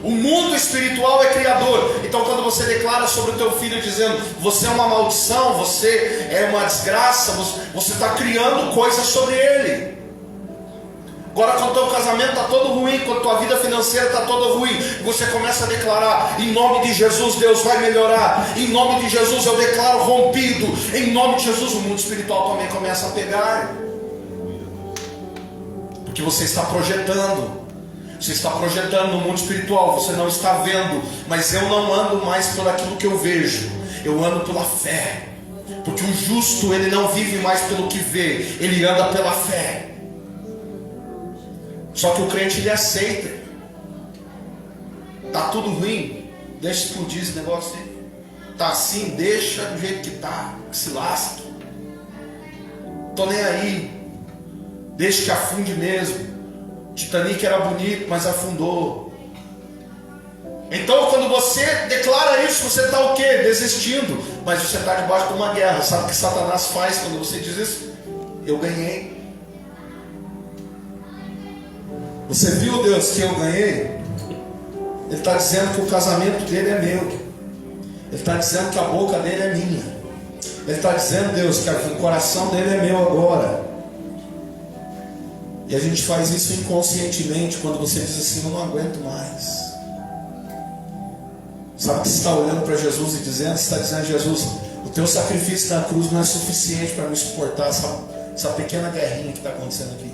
O mundo espiritual é criador. Então quando você declara sobre o teu filho dizendo, você é uma maldição, você é uma desgraça, você está criando coisas sobre ele. Agora quando o teu casamento está todo ruim, quando a tua vida financeira está toda ruim, você começa a declarar, em nome de Jesus Deus vai melhorar, em nome de Jesus eu declaro rompido, em nome de Jesus. O mundo espiritual também começa a pegar, porque você está projetando. Você está projetando no mundo espiritual, você não está vendo. Mas eu não ando mais por aquilo que eu vejo, eu ando pela fé. Porque o justo, ele não vive mais pelo que vê, ele anda pela fé. Só que o crente, ele aceita. Está tudo ruim, deixa explodir esse negócio aí. Está assim, deixa do jeito que está, que se lasque. Estou nem aí, deixa que afunde mesmo. Titanic era bonito, mas afundou. Então quando você declara isso, você está o quê? Desistindo. Mas você está debaixo de uma guerra. Sabe o que Satanás faz quando você diz isso? Eu ganhei. Você viu, Deus, que eu ganhei? Ele está dizendo que o casamento dele é meu. Ele está dizendo que a boca dele é minha. Ele está dizendo, Deus, que o coração dele é meu agora. E a gente faz isso inconscientemente quando você diz assim, eu não aguento mais. Sabe que você está olhando para Jesus e dizendo, você está dizendo, Jesus, o teu sacrifício na cruz não é suficiente para me suportar essa pequena guerrinha que está acontecendo aqui.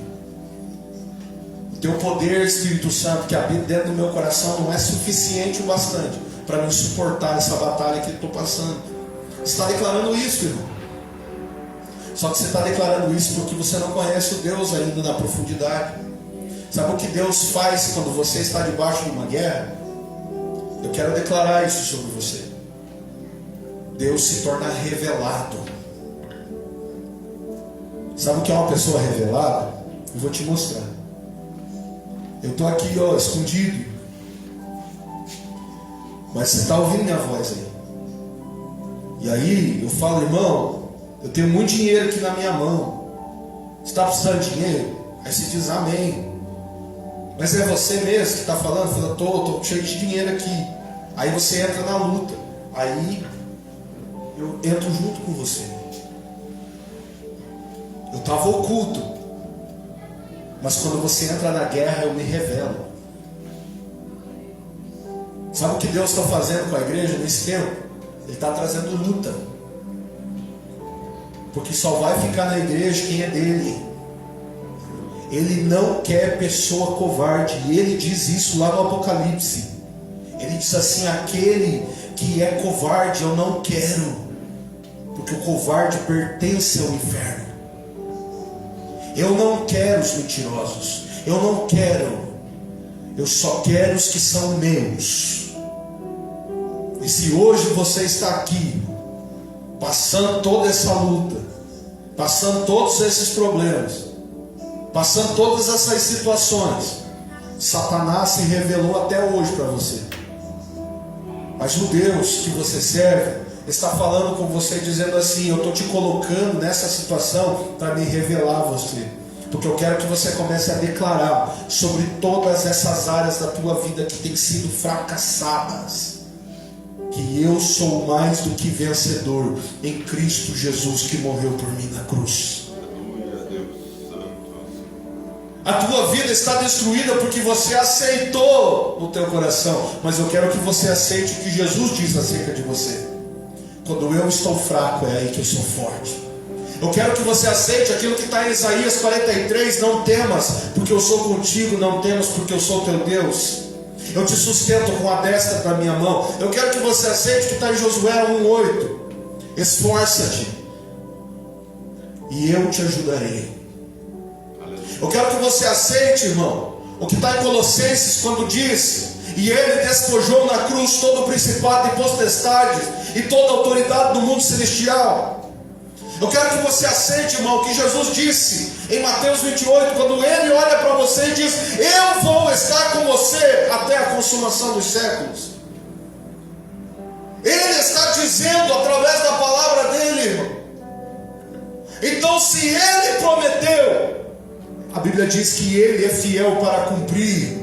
teu poder, Espírito Santo, que habita dentro do meu coração, não é suficiente o bastante para me suportar essa batalha que eu estou passando. Você está declarando isso, irmão. Só que você está declarando isso porque você não conhece o Deus ainda na profundidade. Sabe o que Deus faz quando você está debaixo de uma guerra? Eu quero declarar isso sobre você. Deus se torna revelado. Sabe o que é uma pessoa revelada? Eu vou te mostrar. Eu estou aqui, ó, escondido. Mas você está ouvindo minha voz aí. E aí eu falo, irmão, eu tenho muito dinheiro aqui na minha mão. Você está precisando de dinheiro? Aí você diz amém. Mas é você mesmo que está falando? Fala, estou cheio de dinheiro aqui. Aí você entra na luta. Aí eu entro junto com você. Eu estava oculto. Mas quando você entra na guerra, eu me revelo. Sabe o que Deus está fazendo com a igreja nesse tempo? Ele está trazendo luta. Porque só vai ficar na igreja quem é dele. Ele não quer pessoa covarde. E ele diz isso lá no Apocalipse. Ele diz assim: aquele que é covarde eu não quero. Porque o covarde pertence ao inferno. Eu não quero os mentirosos. Eu não quero. Eu só quero os que são meus. E se hoje você está aqui, passando toda essa luta, passando todos esses problemas, passando todas essas situações, Satanás se revelou até hoje para você. Mas o Deus que você serve está falando com você, dizendo assim: eu estou te colocando nessa situação para me revelar a você. Porque eu quero que você comece a declarar sobre todas essas áreas da tua vida que têm sido fracassadas, que eu sou mais do que vencedor em Cristo Jesus, que morreu por mim na cruz. A tua vida está destruída porque você aceitou no teu coração. Mas eu quero que você aceite o que Jesus diz acerca de você. Quando eu estou fraco, é aí que eu sou forte. Eu quero que você aceite aquilo que está em Isaías 43. Não temas, porque eu sou contigo. Não temas, porque eu sou teu Deus. Eu te sustento com a destra da minha mão. Eu quero que você aceite o que está em Josué 1:8. Esforça-te e eu te ajudarei. Eu quero que você aceite, irmão, o que está em Colossenses, quando diz: e ele despojou na cruz todo o principado e potestades e toda a autoridade do mundo celestial. Eu quero que você aceite, irmão, o que Jesus disse em Mateus 28, quando ele olha para você e diz: eu vou estar com você até a consumação dos séculos. Ele está dizendo através da palavra dele, irmão. Então, se ele prometeu, a Bíblia diz que ele é fiel para cumprir.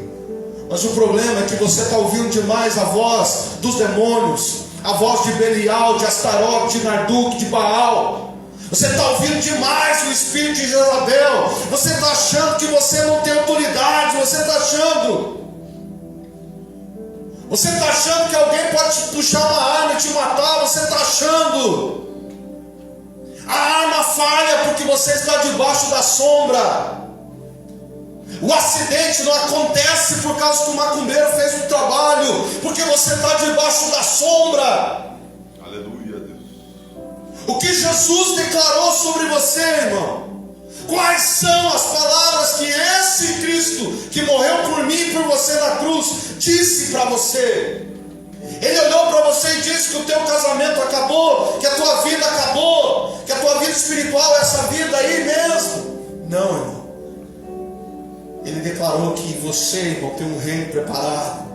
Mas o problema é que você está ouvindo demais a voz dos demônios, a voz de Belial, de Astarote, de Marduk, de Baal. Você está ouvindo demais o espírito de Jezabel. Você está achando que você não tem autoridade. Você está achando que alguém pode te puxar uma arma e te matar. Você está achando. A arma falha porque você está debaixo da sombra. O acidente não acontece por causa que o macumbeiro fez o trabalho, porque você está debaixo da sombra. Aleluia, Deus. O que Jesus declarou sobre você, irmão? Quais são as palavras que esse Cristo, que morreu por mim e por você na cruz, disse para você? Ele olhou para você e disse que o teu casamento acabou, que a tua vida acabou, que a tua vida espiritual é essa vida aí mesmo. Não, irmão. Ele declarou que você, irmão, tem um reino preparado.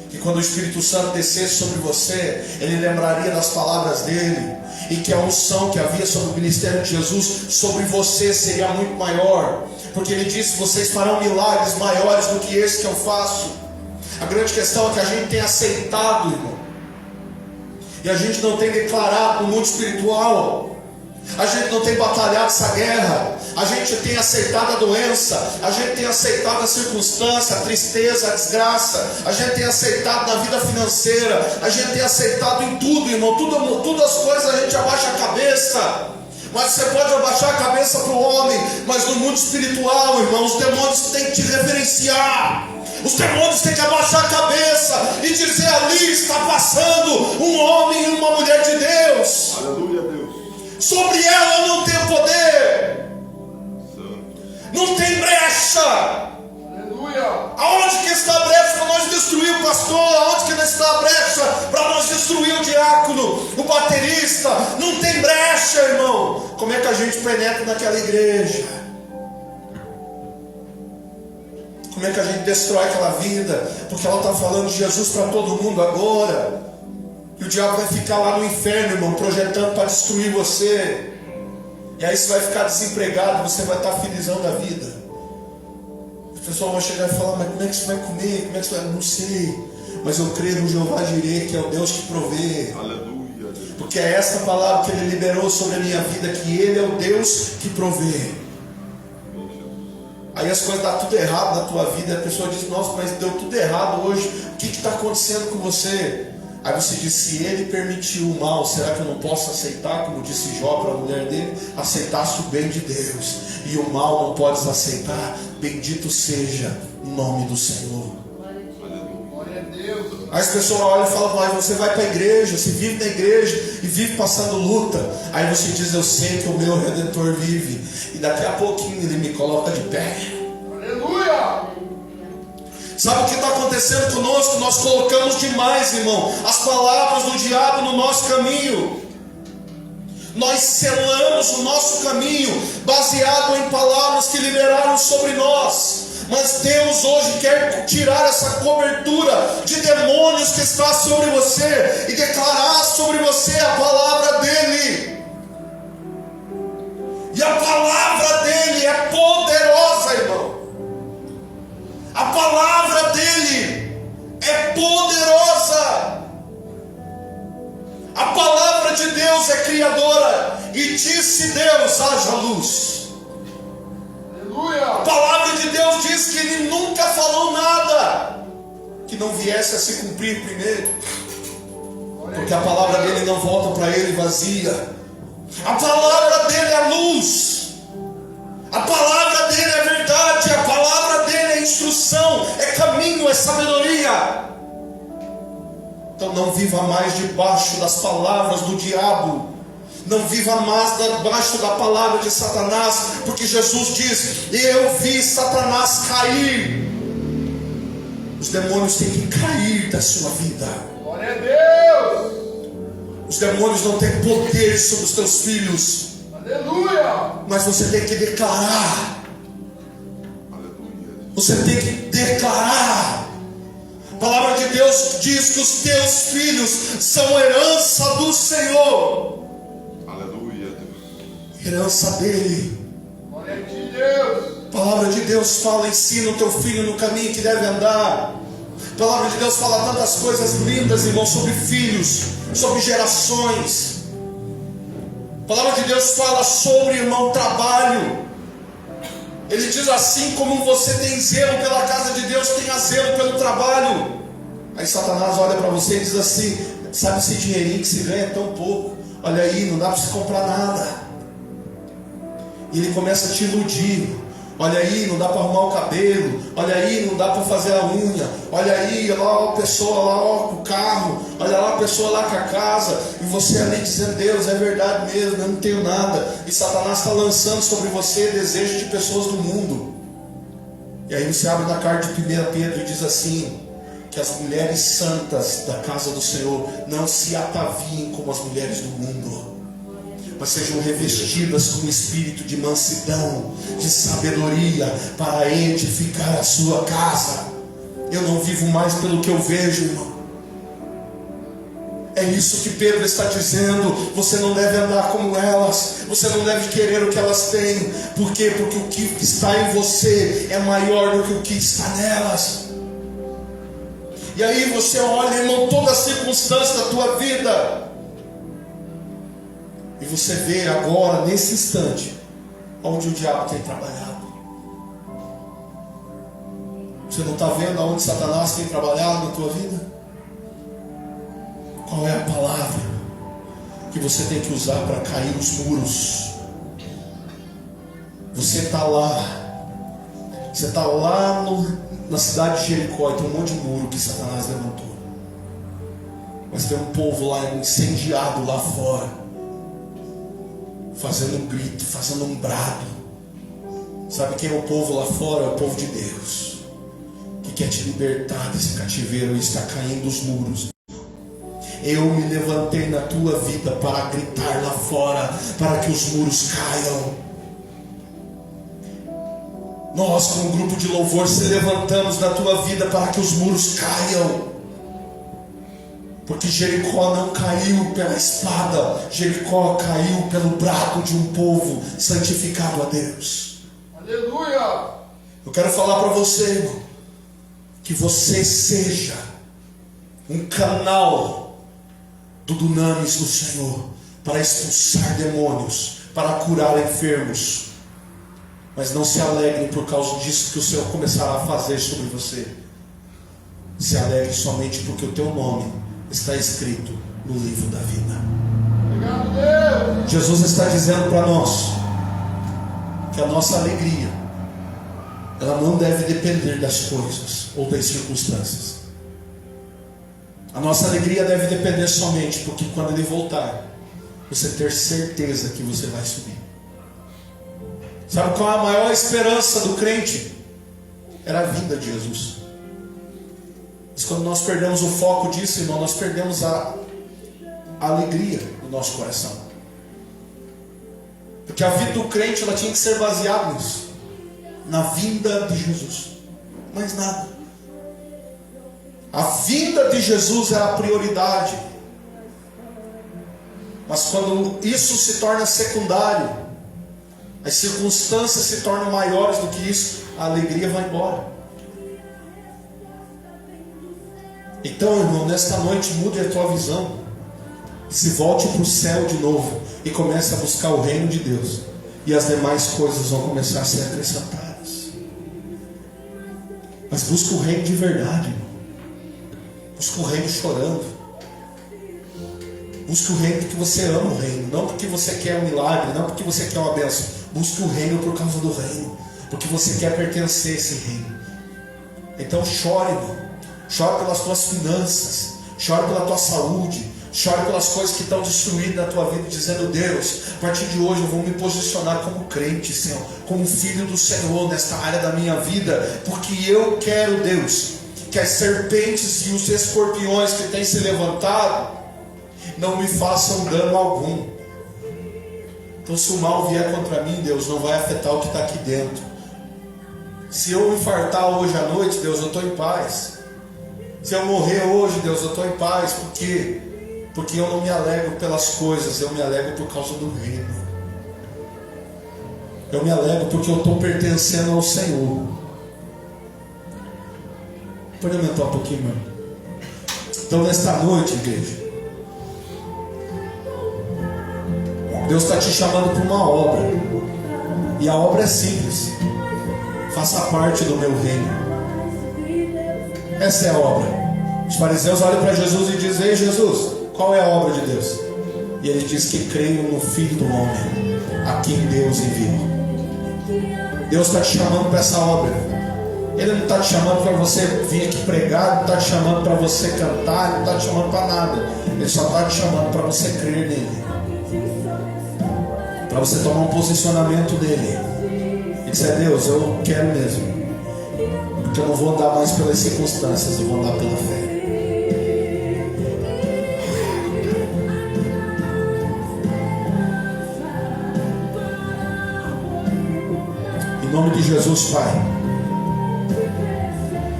Que quando o Espírito Santo descesse sobre você, ele lembraria das palavras dele. E que a unção que havia sobre o ministério de Jesus, sobre você seria muito maior. Porque ele disse: vocês farão milagres maiores do que esse que eu faço. A grande questão é que a gente tem aceitado, irmão. E a gente não tem declarado no mundo espiritual. A gente não tem batalhado essa guerra. A gente tem aceitado a doença. A gente tem aceitado a circunstância, a tristeza, a desgraça. A gente tem aceitado na vida financeira. A gente tem aceitado em tudo, irmão. Tudo as coisas a gente abaixa a cabeça. Mas você pode abaixar a cabeça para o homem, mas no mundo espiritual, irmão, os demônios têm que te reverenciar. Os demônios têm que abaixar a cabeça e dizer: ali está passando um homem e uma mulher de Deus. Aleluia, Deus. Sobre ela eu não tenho poder. Santo. Não tem brecha. Aonde que está a brecha para nós destruir o pastor? Aonde que está a brecha para nós destruir o diácono, o baterista? Não tem brecha, irmão. Como é que a gente penetra naquela igreja? Como é que a gente destrói aquela vida? Porque ela está falando de Jesus para todo mundo agora. E o diabo vai ficar lá no inferno, irmão, projetando para destruir você. E aí você vai ficar desempregado, você vai estar felizão da vida. O pessoal vai chegar e falar: mas como é que você vai comer? Como é que você vai? Não sei. Mas eu creio no Jeová Jireh, que é o Deus que provê. Aleluia. Porque é esta palavra que Ele liberou sobre a minha vida, que Ele é o Deus que provê. Aí as coisas dão tudo errado na tua vida. A pessoa diz: nossa, mas deu tudo errado hoje. O que está acontecendo com você? Aí você diz: se Ele permitiu o mal, será que eu não posso aceitar? Como disse Jó para a mulher dele: aceitaste o bem de Deus, e o mal não podes aceitar. Bendito seja o nome do Senhor. Glória a Deus. Aí as pessoas olham e falam: mas você vai para a igreja, você vive na igreja e vive passando luta. Aí você diz: eu sei que o meu Redentor vive, e daqui a pouquinho Ele me coloca de pé. Aleluia. Sabe o que está acontecendo conosco? Nós colocamos demais, irmão, as palavras do diabo no nosso caminho. Nós selamos o nosso caminho baseado em palavras que liberaram sobre nós. Mas Deus hoje quer tirar essa cobertura de demônios que está sobre você e declarar sobre você a palavra dele. E a palavra dele é poderosa, irmão. A palavra dele é poderosa. A palavra de Deus é criadora. E disse Deus: haja luz. Aleluia. A palavra de Deus diz que Ele nunca falou nada que não viesse a se cumprir primeiro. Porque a palavra dele não volta para Ele vazia. A palavra dele é luz. A palavra dele é verdade. A palavra dele é instrução, é caminho, é sabedoria. Então não viva mais debaixo das palavras do diabo. Não viva mais debaixo da palavra de Satanás. Porque Jesus diz: eu vi Satanás cair. Os demônios têm que cair da sua vida. Glória a Deus. Os demônios não têm poder sobre os teus filhos. Aleluia. Mas você tem que declarar. Aleluia. Você tem que declarar. A palavra de Deus diz que os teus filhos são herança do Senhor. Aleluia, Deus. Herança dele. Glória a ti, Deus. A palavra de Deus fala: ensina o teu filho no caminho que deve andar. A palavra de Deus fala tantas coisas lindas, irmão, sobre filhos, sobre gerações. A palavra de Deus fala sobre, irmão, trabalho. Ele diz: assim como você tem zelo pela casa de Deus, tenha zelo pelo trabalho. Aí Satanás olha para você e diz assim: sabe esse dinheirinho que se ganha tão pouco? Olha aí, não dá para você comprar nada. E ele começa a te iludir. Olha aí, não dá para arrumar o cabelo. Olha aí, não dá para fazer a unha. Olha aí, lá a pessoa lá, ó, com o carro. Olha lá a pessoa lá com a casa. E você ali dizendo: Deus, é verdade mesmo, eu não tenho nada. E Satanás está lançando sobre você desejos de pessoas do mundo. E aí você abre na carta de 1 Pedro e diz assim: que as mulheres santas da casa do Senhor não se ataviem como as mulheres do mundo, mas sejam revestidas com o espírito de mansidão, de sabedoria, para edificar a sua casa. Eu não vivo mais pelo que eu vejo, irmão. É isso que Pedro está dizendo. Você não deve andar como elas. Você não deve querer o que elas têm. Por quê? Porque o que está em você é maior do que o que está nelas. E aí você olha, irmão, toda a circunstância da tua vida, e você vê agora, nesse instante, onde o diabo tem trabalhado. Você não está vendo aonde Satanás tem trabalhado na tua vida? Qual é a palavra que você tem que usar para cair os muros? Você está lá. Você está lá na cidade de Jericó e tem um monte de muro que Satanás levantou. Mas tem um povo lá incendiado lá fora, fazendo um grito, fazendo um brado. Sabe quem é o povo lá fora? É o povo de Deus, que quer te libertar desse cativeiro e está caindo os muros. Eu me levantei na tua vida para gritar lá fora, para que os muros caiam. Nós, com um grupo de louvor, se levantamos na tua vida para que os muros caiam. Porque Jericó não caiu pela espada, Jericó caiu pelo brado de um povo santificado a Deus. Aleluia! Eu quero falar para você, irmão, que você seja um canal do dunamis do Senhor para expulsar demônios, para curar enfermos. Mas não se alegre por causa disso que o Senhor começará a fazer sobre você. Se alegre somente porque o teu nome está escrito no livro da vida. Obrigado, Deus! Jesus está dizendo para nós que a nossa alegria, ela não deve depender das coisas ou das circunstâncias. A nossa alegria deve depender somente porque quando Ele voltar, você ter certeza que você vai subir. Sabe qual é a maior esperança do crente? Era a vinda de Jesus. Mas quando nós perdemos o foco disso, irmão, nós perdemos a alegria do nosso coração. Porque a vida do crente, ela tinha que ser baseada nisso, na vinda de Jesus. Mais nada. A vinda de Jesus era a prioridade. Mas quando isso se torna secundário, as circunstâncias se tornam maiores do que isso, a alegria vai embora. Então, irmão, nesta noite mude a tua visão, se volte para o céu de novo e comece a buscar o reino de Deus, e as demais coisas vão começar a ser acrescentadas. Mas busca o reino de verdade, irmão. Busca o reino chorando. Busca o reino porque você ama o reino, não porque você quer um milagre, não porque você quer uma bênção. Busca o reino por causa do reino, porque você quer pertencer a esse reino. Então chore, irmão. Chore pelas tuas finanças, chore pela tua saúde, chore pelas coisas que estão destruídas na tua vida, dizendo: Deus, a partir de hoje eu vou me posicionar como crente, Senhor, como filho do Senhor nesta área da minha vida, porque eu quero, Deus, que as serpentes e os escorpiões que têm se levantado não me façam dano algum. Então, se o mal vier contra mim, Deus, não vai afetar o que está aqui dentro. Se eu infartar hoje à noite, Deus, eu estou em paz. Se eu morrer hoje, Deus, eu estou em paz. Por quê? Porque eu não me alegro pelas coisas, eu me alegro por causa do reino. Eu me alegro porque eu estou pertencendo ao Senhor. Pode aumentar um pouquinho, irmão. Então, nesta noite, igreja, Deus está te chamando para uma obra. E a obra é simples. Faça parte do meu reino. Essa é a obra. Os fariseus olham para Jesus e dizem: Ei, Jesus, qual é a obra de Deus? E ele diz que creiam no Filho do Homem, a quem Deus enviou. Deus está te chamando para essa obra. Ele não está te chamando para você vir aqui pregar, não está te chamando para você cantar, não está te chamando para nada. Ele só está te chamando para você crer nele, para você tomar um posicionamento dele e dizer: Deus, eu quero mesmo, porque eu não vou andar mais pelas circunstâncias, eu vou andar pela fé. Em nome de Jesus, Pai,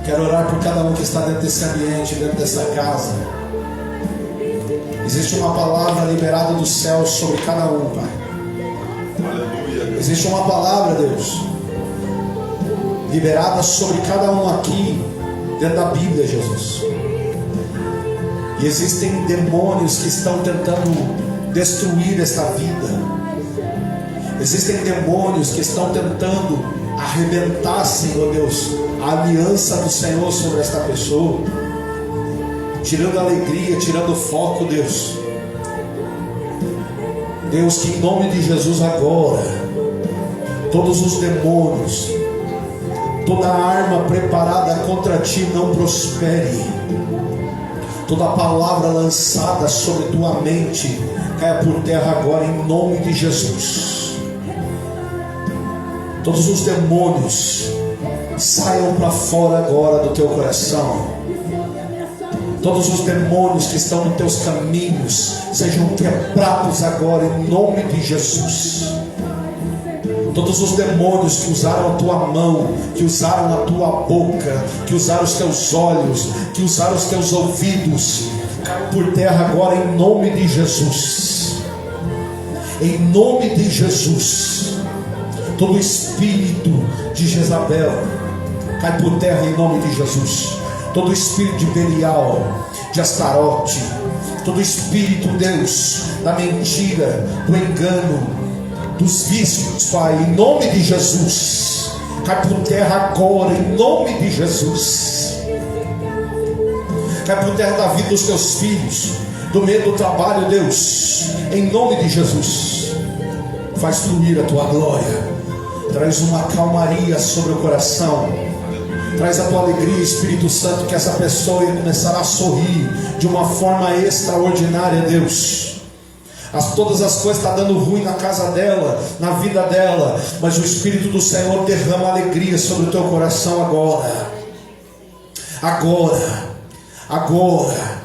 quero orar por cada um que está dentro desse ambiente, dentro dessa casa. Existe uma palavra liberada do céu sobre cada um, Pai. Existe uma palavra, Deus, liberada sobre cada um aqui, dentro da Bíblia, Jesus. E existem demônios que estão tentando destruir esta vida. Existem demônios que estão tentando arrebentar, Senhor Deus, a aliança do Senhor sobre esta pessoa, tirando a alegria, tirando o foco, Deus. Deus, que em nome de Jesus agora todos os demônios, toda arma preparada contra ti não prospere. Toda palavra lançada sobre tua mente caia por terra agora em nome de Jesus. Todos os demônios saiam para fora agora do teu coração. Todos os demônios que estão nos teus caminhos sejam quebrados agora em nome de Jesus. Todos os demônios que usaram a tua mão, que usaram a tua boca, que usaram os teus olhos, que usaram os teus ouvidos, caiam por terra agora em nome de Jesus. Em nome de Jesus. Todo espírito de Jezabel cai por terra em nome de Jesus. Todo espírito de Belial, de Astarote, todo espírito, Deus, da mentira, do engano, dos vícios, Pai, em nome de Jesus, cai por terra agora, em nome de Jesus. Cai por terra da vida dos teus filhos, do meio do trabalho, Deus, em nome de Jesus. Faz fluir a tua glória, traz uma calmaria sobre o coração, traz a tua alegria, Espírito Santo, que essa pessoa começará a sorrir de uma forma extraordinária, Deus. Todas as coisas estão dando ruim na casa dela, na vida dela, mas o Espírito do Senhor derrama alegria sobre o teu coração agora. Agora.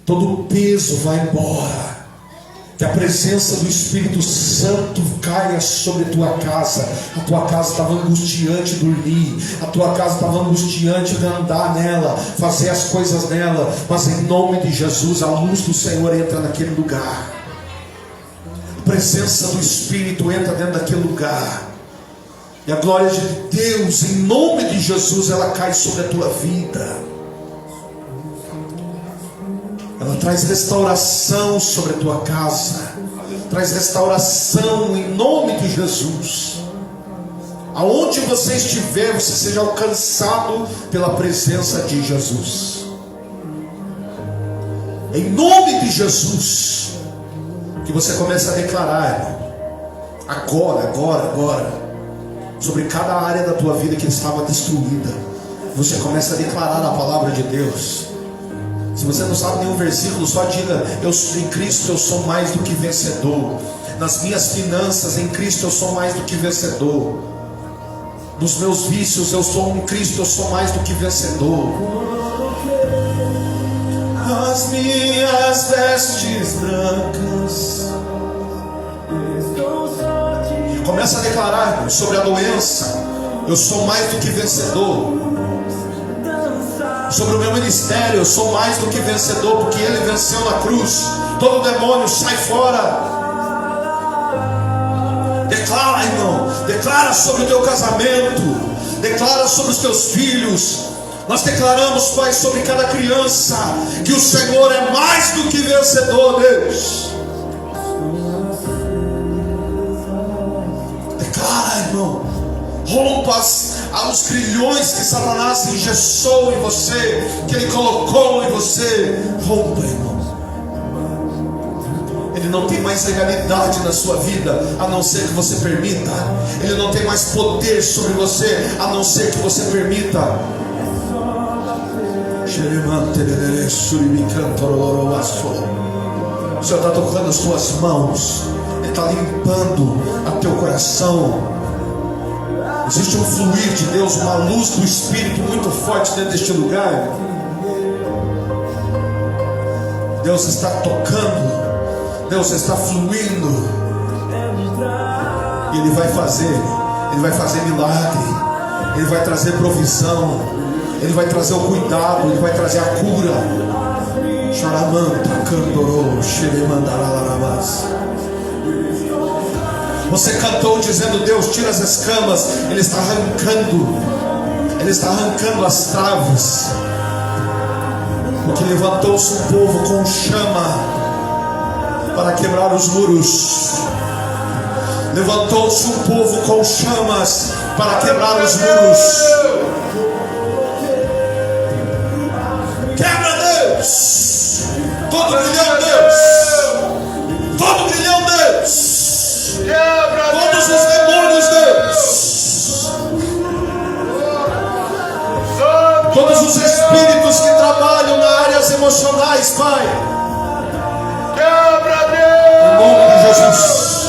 Todo o peso vai embora. Que a presença do Espírito Santo caia sobre a tua casa. A tua casa estava angustiante dormir, a tua casa estava angustiante de andar nela, fazer as coisas nela, mas em nome de Jesus a luz do Senhor entra naquele lugar. A presença do Espírito entra dentro daquele lugar, e a glória de Deus, em nome de Jesus, ela cai sobre a tua vida. Ela traz restauração sobre a tua casa, traz restauração em nome de Jesus. Aonde você estiver, você seja alcançado pela presença de Jesus. Em nome de Jesus, que você comece a declarar, agora, sobre cada área da tua vida que estava destruída. Você começa a declarar a palavra de Deus. Se você não sabe nenhum versículo, só diga: em Cristo eu sou mais do que vencedor. Nas minhas finanças, em Cristo eu sou mais do que vencedor. Nos meus vícios, em Cristo eu sou mais do que vencedor. As minhas vestes brancas. Começa a declarar sobre a doença: eu sou mais do que vencedor. Sobre o meu ministério, eu sou mais do que vencedor, porque Ele venceu na cruz. Todo demônio sai fora. Declara, irmão, declara sobre o teu casamento, declara sobre os teus filhos. Nós declaramos, Pai, sobre cada criança, que o Senhor é mais do que vencedor, Deus. Declara, irmão, rompa aos grilhões que Satanás engessou em você, que ele colocou em você. Rompa, irmão. Ele não tem mais legalidade na sua vida, a não ser que você permita. Ele não tem mais poder sobre você, a não ser que você permita. O Senhor está tocando as tuas mãos, Ele está limpando a teu coração. Existe um fluir de Deus, uma luz do Espírito muito forte dentro deste lugar. Deus está tocando, Deus está fluindo, e Ele vai fazer milagre, Ele vai trazer provisão, Ele vai trazer o cuidado, Ele vai trazer a cura. Você cantou dizendo: Deus, tira as escamas. Ele está arrancando as traves, porque levantou-se um povo com chama para quebrar os muros. Levantou-se um povo com chamas para quebrar os muros. Quebra, Deus! Todo grilhão, Deus! Todo grilhão, Deus! Todos os Pai. Quebra, Em Deus. nome de Jesus.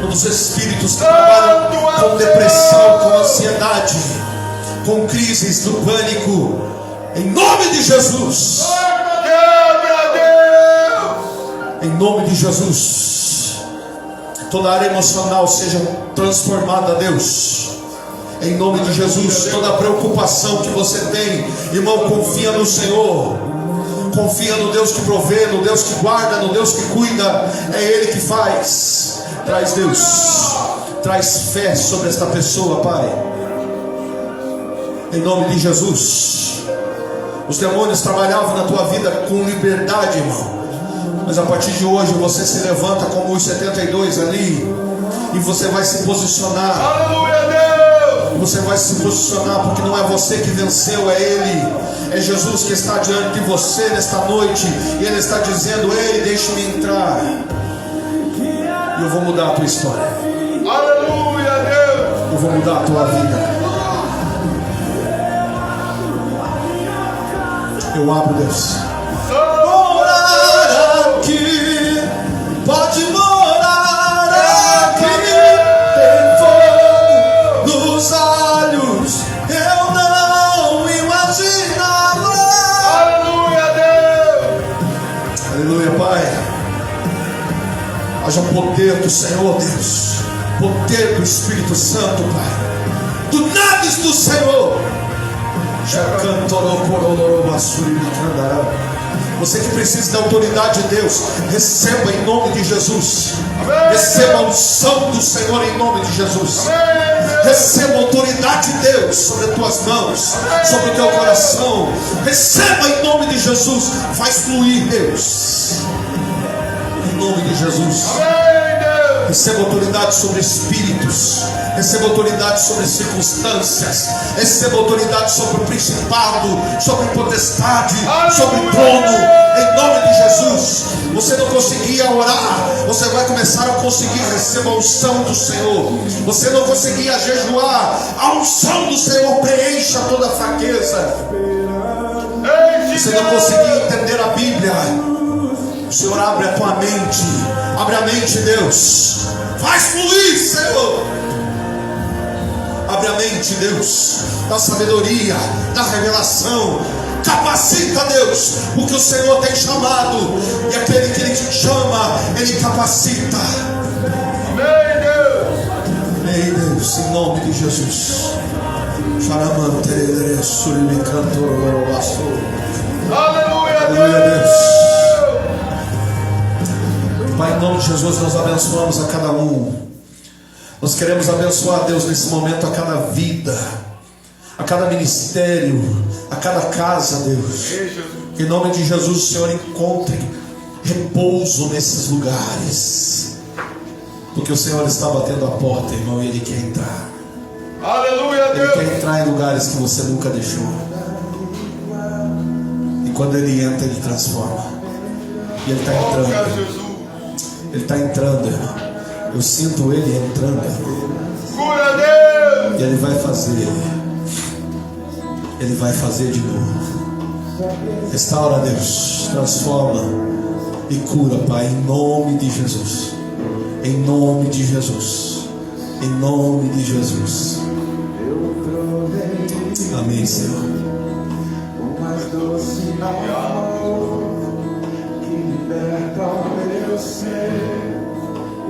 Todos os espíritos que trabalham com depressão, com ansiedade, com crises do pânico, em nome de Jesus. Quebra, Deus. Em nome de Jesus. Toda área emocional seja transformada, Deus. Em nome de Jesus. Toda preocupação que você tem, irmão, confia no Senhor. Confia no Deus que provê, no Deus que guarda, no Deus que cuida. É Ele que faz. Traz, Deus, traz fé sobre esta pessoa, Pai. Em nome de Jesus. Os demônios trabalhavam na tua vida com liberdade, irmão. Mas a partir de hoje você se levanta como os 72 ali, e você vai se posicionar. Aleluia, Deus. Você vai se posicionar, porque não é você que venceu, é Ele. É Jesus que está diante de você nesta noite, e Ele está dizendo: ei, deixe-me entrar, e eu vou mudar a tua história. Aleluia, Deus. Eu vou mudar a tua vida. Eu abro, Deus. Morar aqui, pode morar aqui. Tem fogo nos olhos, eu não imaginava. Aleluia, Deus. Aleluia, Pai. Haja poder do Senhor, Deus. Poder do Espírito Santo, Pai. Do nada do Senhor. Já cantorou por você que precisa da autoridade de Deus, receba em nome de Jesus. Receba a unção do Senhor em nome de Jesus. Receba a autoridade de Deus sobre as tuas mãos, sobre o teu coração. Receba em nome de Jesus. Faz fluir, Deus, em nome de Jesus. Receba autoridade sobre espíritos. Receba autoridade sobre circunstâncias. Receba autoridade sobre o principado, sobre potestade, sobre trono, em nome de Jesus. Você não conseguia orar, você vai começar a conseguir. Receba a unção do Senhor. Você não conseguia jejuar, a unção do Senhor preencha toda a fraqueza. Você não conseguia entender a Bíblia, o Senhor abre a tua mente. Abre a mente, Deus. Faz fluir, Senhor. Abre a mente, Deus. Da sabedoria, da revelação. Capacita, Deus, o que o Senhor tem chamado. E aquele que Ele te chama, Ele capacita. Amém, Deus. Ei, Deus, em nome de Jesus. Aleluia, Aleluia, Deus. Pai, em nome de Jesus, nós abençoamos a cada um. Nós queremos abençoar, Deus, nesse momento a cada vida, a cada ministério, a cada casa, Deus. Em nome de Jesus, o Senhor encontre repouso nesses lugares, porque o Senhor está batendo a porta, irmão, e Ele quer entrar. Aleluia, Ele Deus. quer entrar em lugares que você nunca deixou. E quando Ele entra, Ele transforma. E Ele está entrando. Jesus. Ele está entrando, irmão. Eu sinto Ele entrando. Cura, Deus. E Ele vai fazer. Ele vai fazer de novo. Restaura, Deus. Transforma e cura, Pai, em nome de Jesus. Em nome de Jesus. Em nome de Jesus. Amém, Senhor. O mais doce amor que liberta o meu ser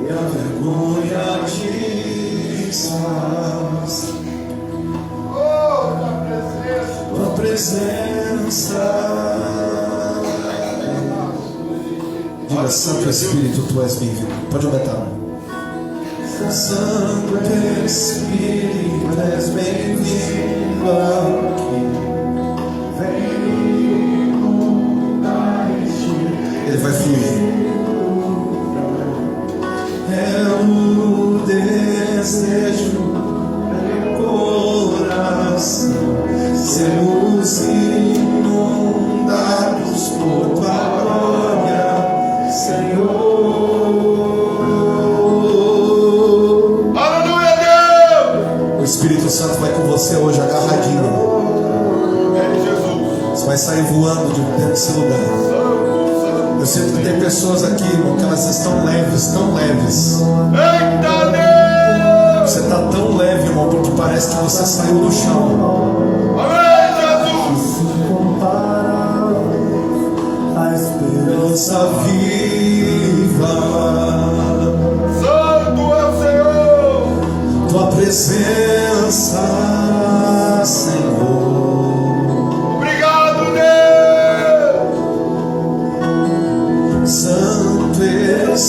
e a vergonha desfaz. Tua presença. Diga, Santo Espírito, Tu és bem-vindo. Pode aumentar. Santo Espírito, és bem-vindo aqui. Vem inundar este. Ele vai fluir. É o desejo do coração, sermos inundados por tua glória, Senhor. Aleluia, Deus. O Espírito Santo vai com você hoje agarradinho. Amém, Jesus. Você vai sair voando de dentro desse pessoas aqui, irmão, que elas estão leves, tão leves. Eita Deus! Você está tão leve, irmão, porque parece que você saiu do chão. Amém, Jesus! A esperança viva, Santo é o Senhor! tua presença, Senhor. Obrigado, Deus! Santo Espírito,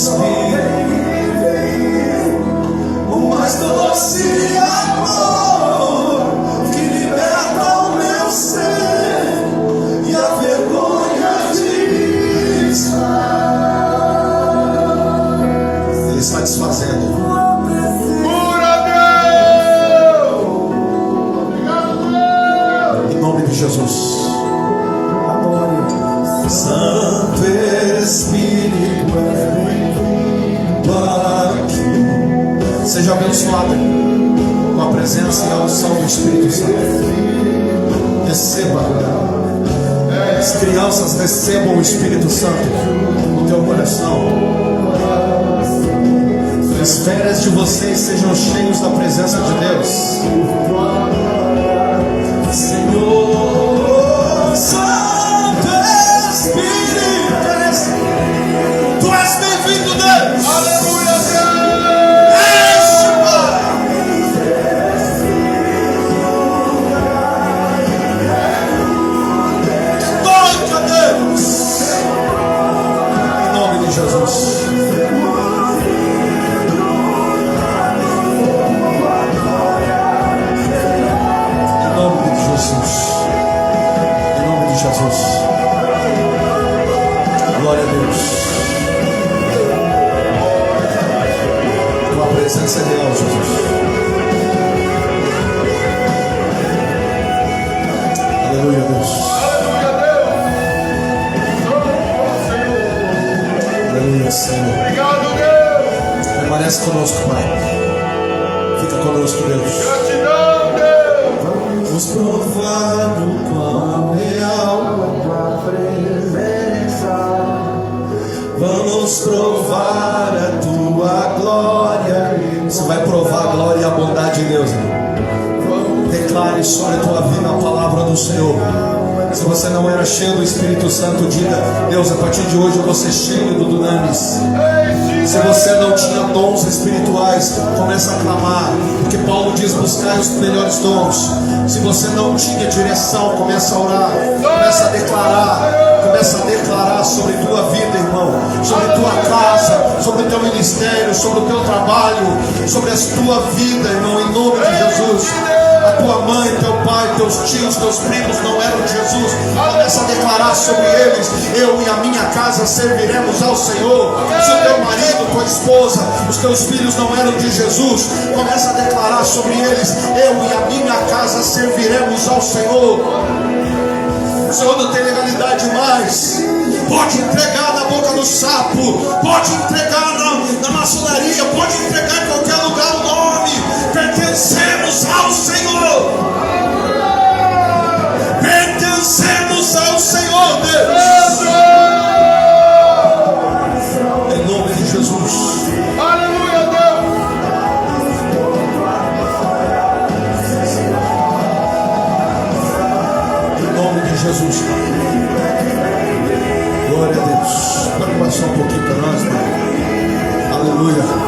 o mais doce amor que liberta o meu ser e a vergonha de estar. Ele está desfazendo. Cura, Deus! Obrigado, Deus! Em nome de Jesus. Santo Espírito, para que seja abençoado com a presença e a unção do Espírito Santo. Receba. As crianças recebam o Espírito Santo no teu coração. As férias de vocês sejam cheios da presença de Deus. Senhor, Santo Espírito, tu és bem-vindo, Deus. Aleluia, Deus! Enche, Pai. Toca, Deus. Em nome de Jesus. Em nome de Jesus. Em nome de Jesus. Glória a Deus. Tua presença é real, Jesus. Aleluia, Deus. Aleluia, Deus! Aleluia, Senhor. Obrigado, Deus! Permanece conosco, Pai. Fica conosco, Deus. Gratidão, Deus! Vamos provar o quão real a tua presença. Vamos provar a tua glória. Você vai provar a glória e a bondade de Deus, irmão. Declare sobre a tua vida a palavra do Senhor. Se você não era cheio do Espírito Santo, diga: Deus, a partir de hoje eu vou ser cheio do Dunamis. Se você não tinha dons espirituais, começa a clamar, porque Paulo diz: buscai os melhores dons. Se você não tinha direção, começa a orar, começa a declarar sobre tua vida, irmão, sobre tua casa, sobre o teu ministério, sobre o teu trabalho, sobre a tua vida, irmão, em nome de Jesus. A tua mãe, teu pai, teus tios, teus primos não eram de Jesus. Começa a declarar sobre eles: eu e a minha casa serviremos ao Senhor. Se o teu marido, tua esposa, os teus filhos não eram de Jesus, começa a declarar sobre eles: eu e a minha casa serviremos ao Senhor. O Senhor não tem legalidade mais. Pode entregar na boca do sapo, pode entregar na maçonaria, pode entregar em qualquer lugar o nome. Pertencemos ao Senhor. Pertencemos ao Senhor, Deus. Em nome de Jesus. Aleluia, Deus! Em nome de Jesus. Glória a Deus. Pode passar um pouquinho para nós, Pai. Aleluia.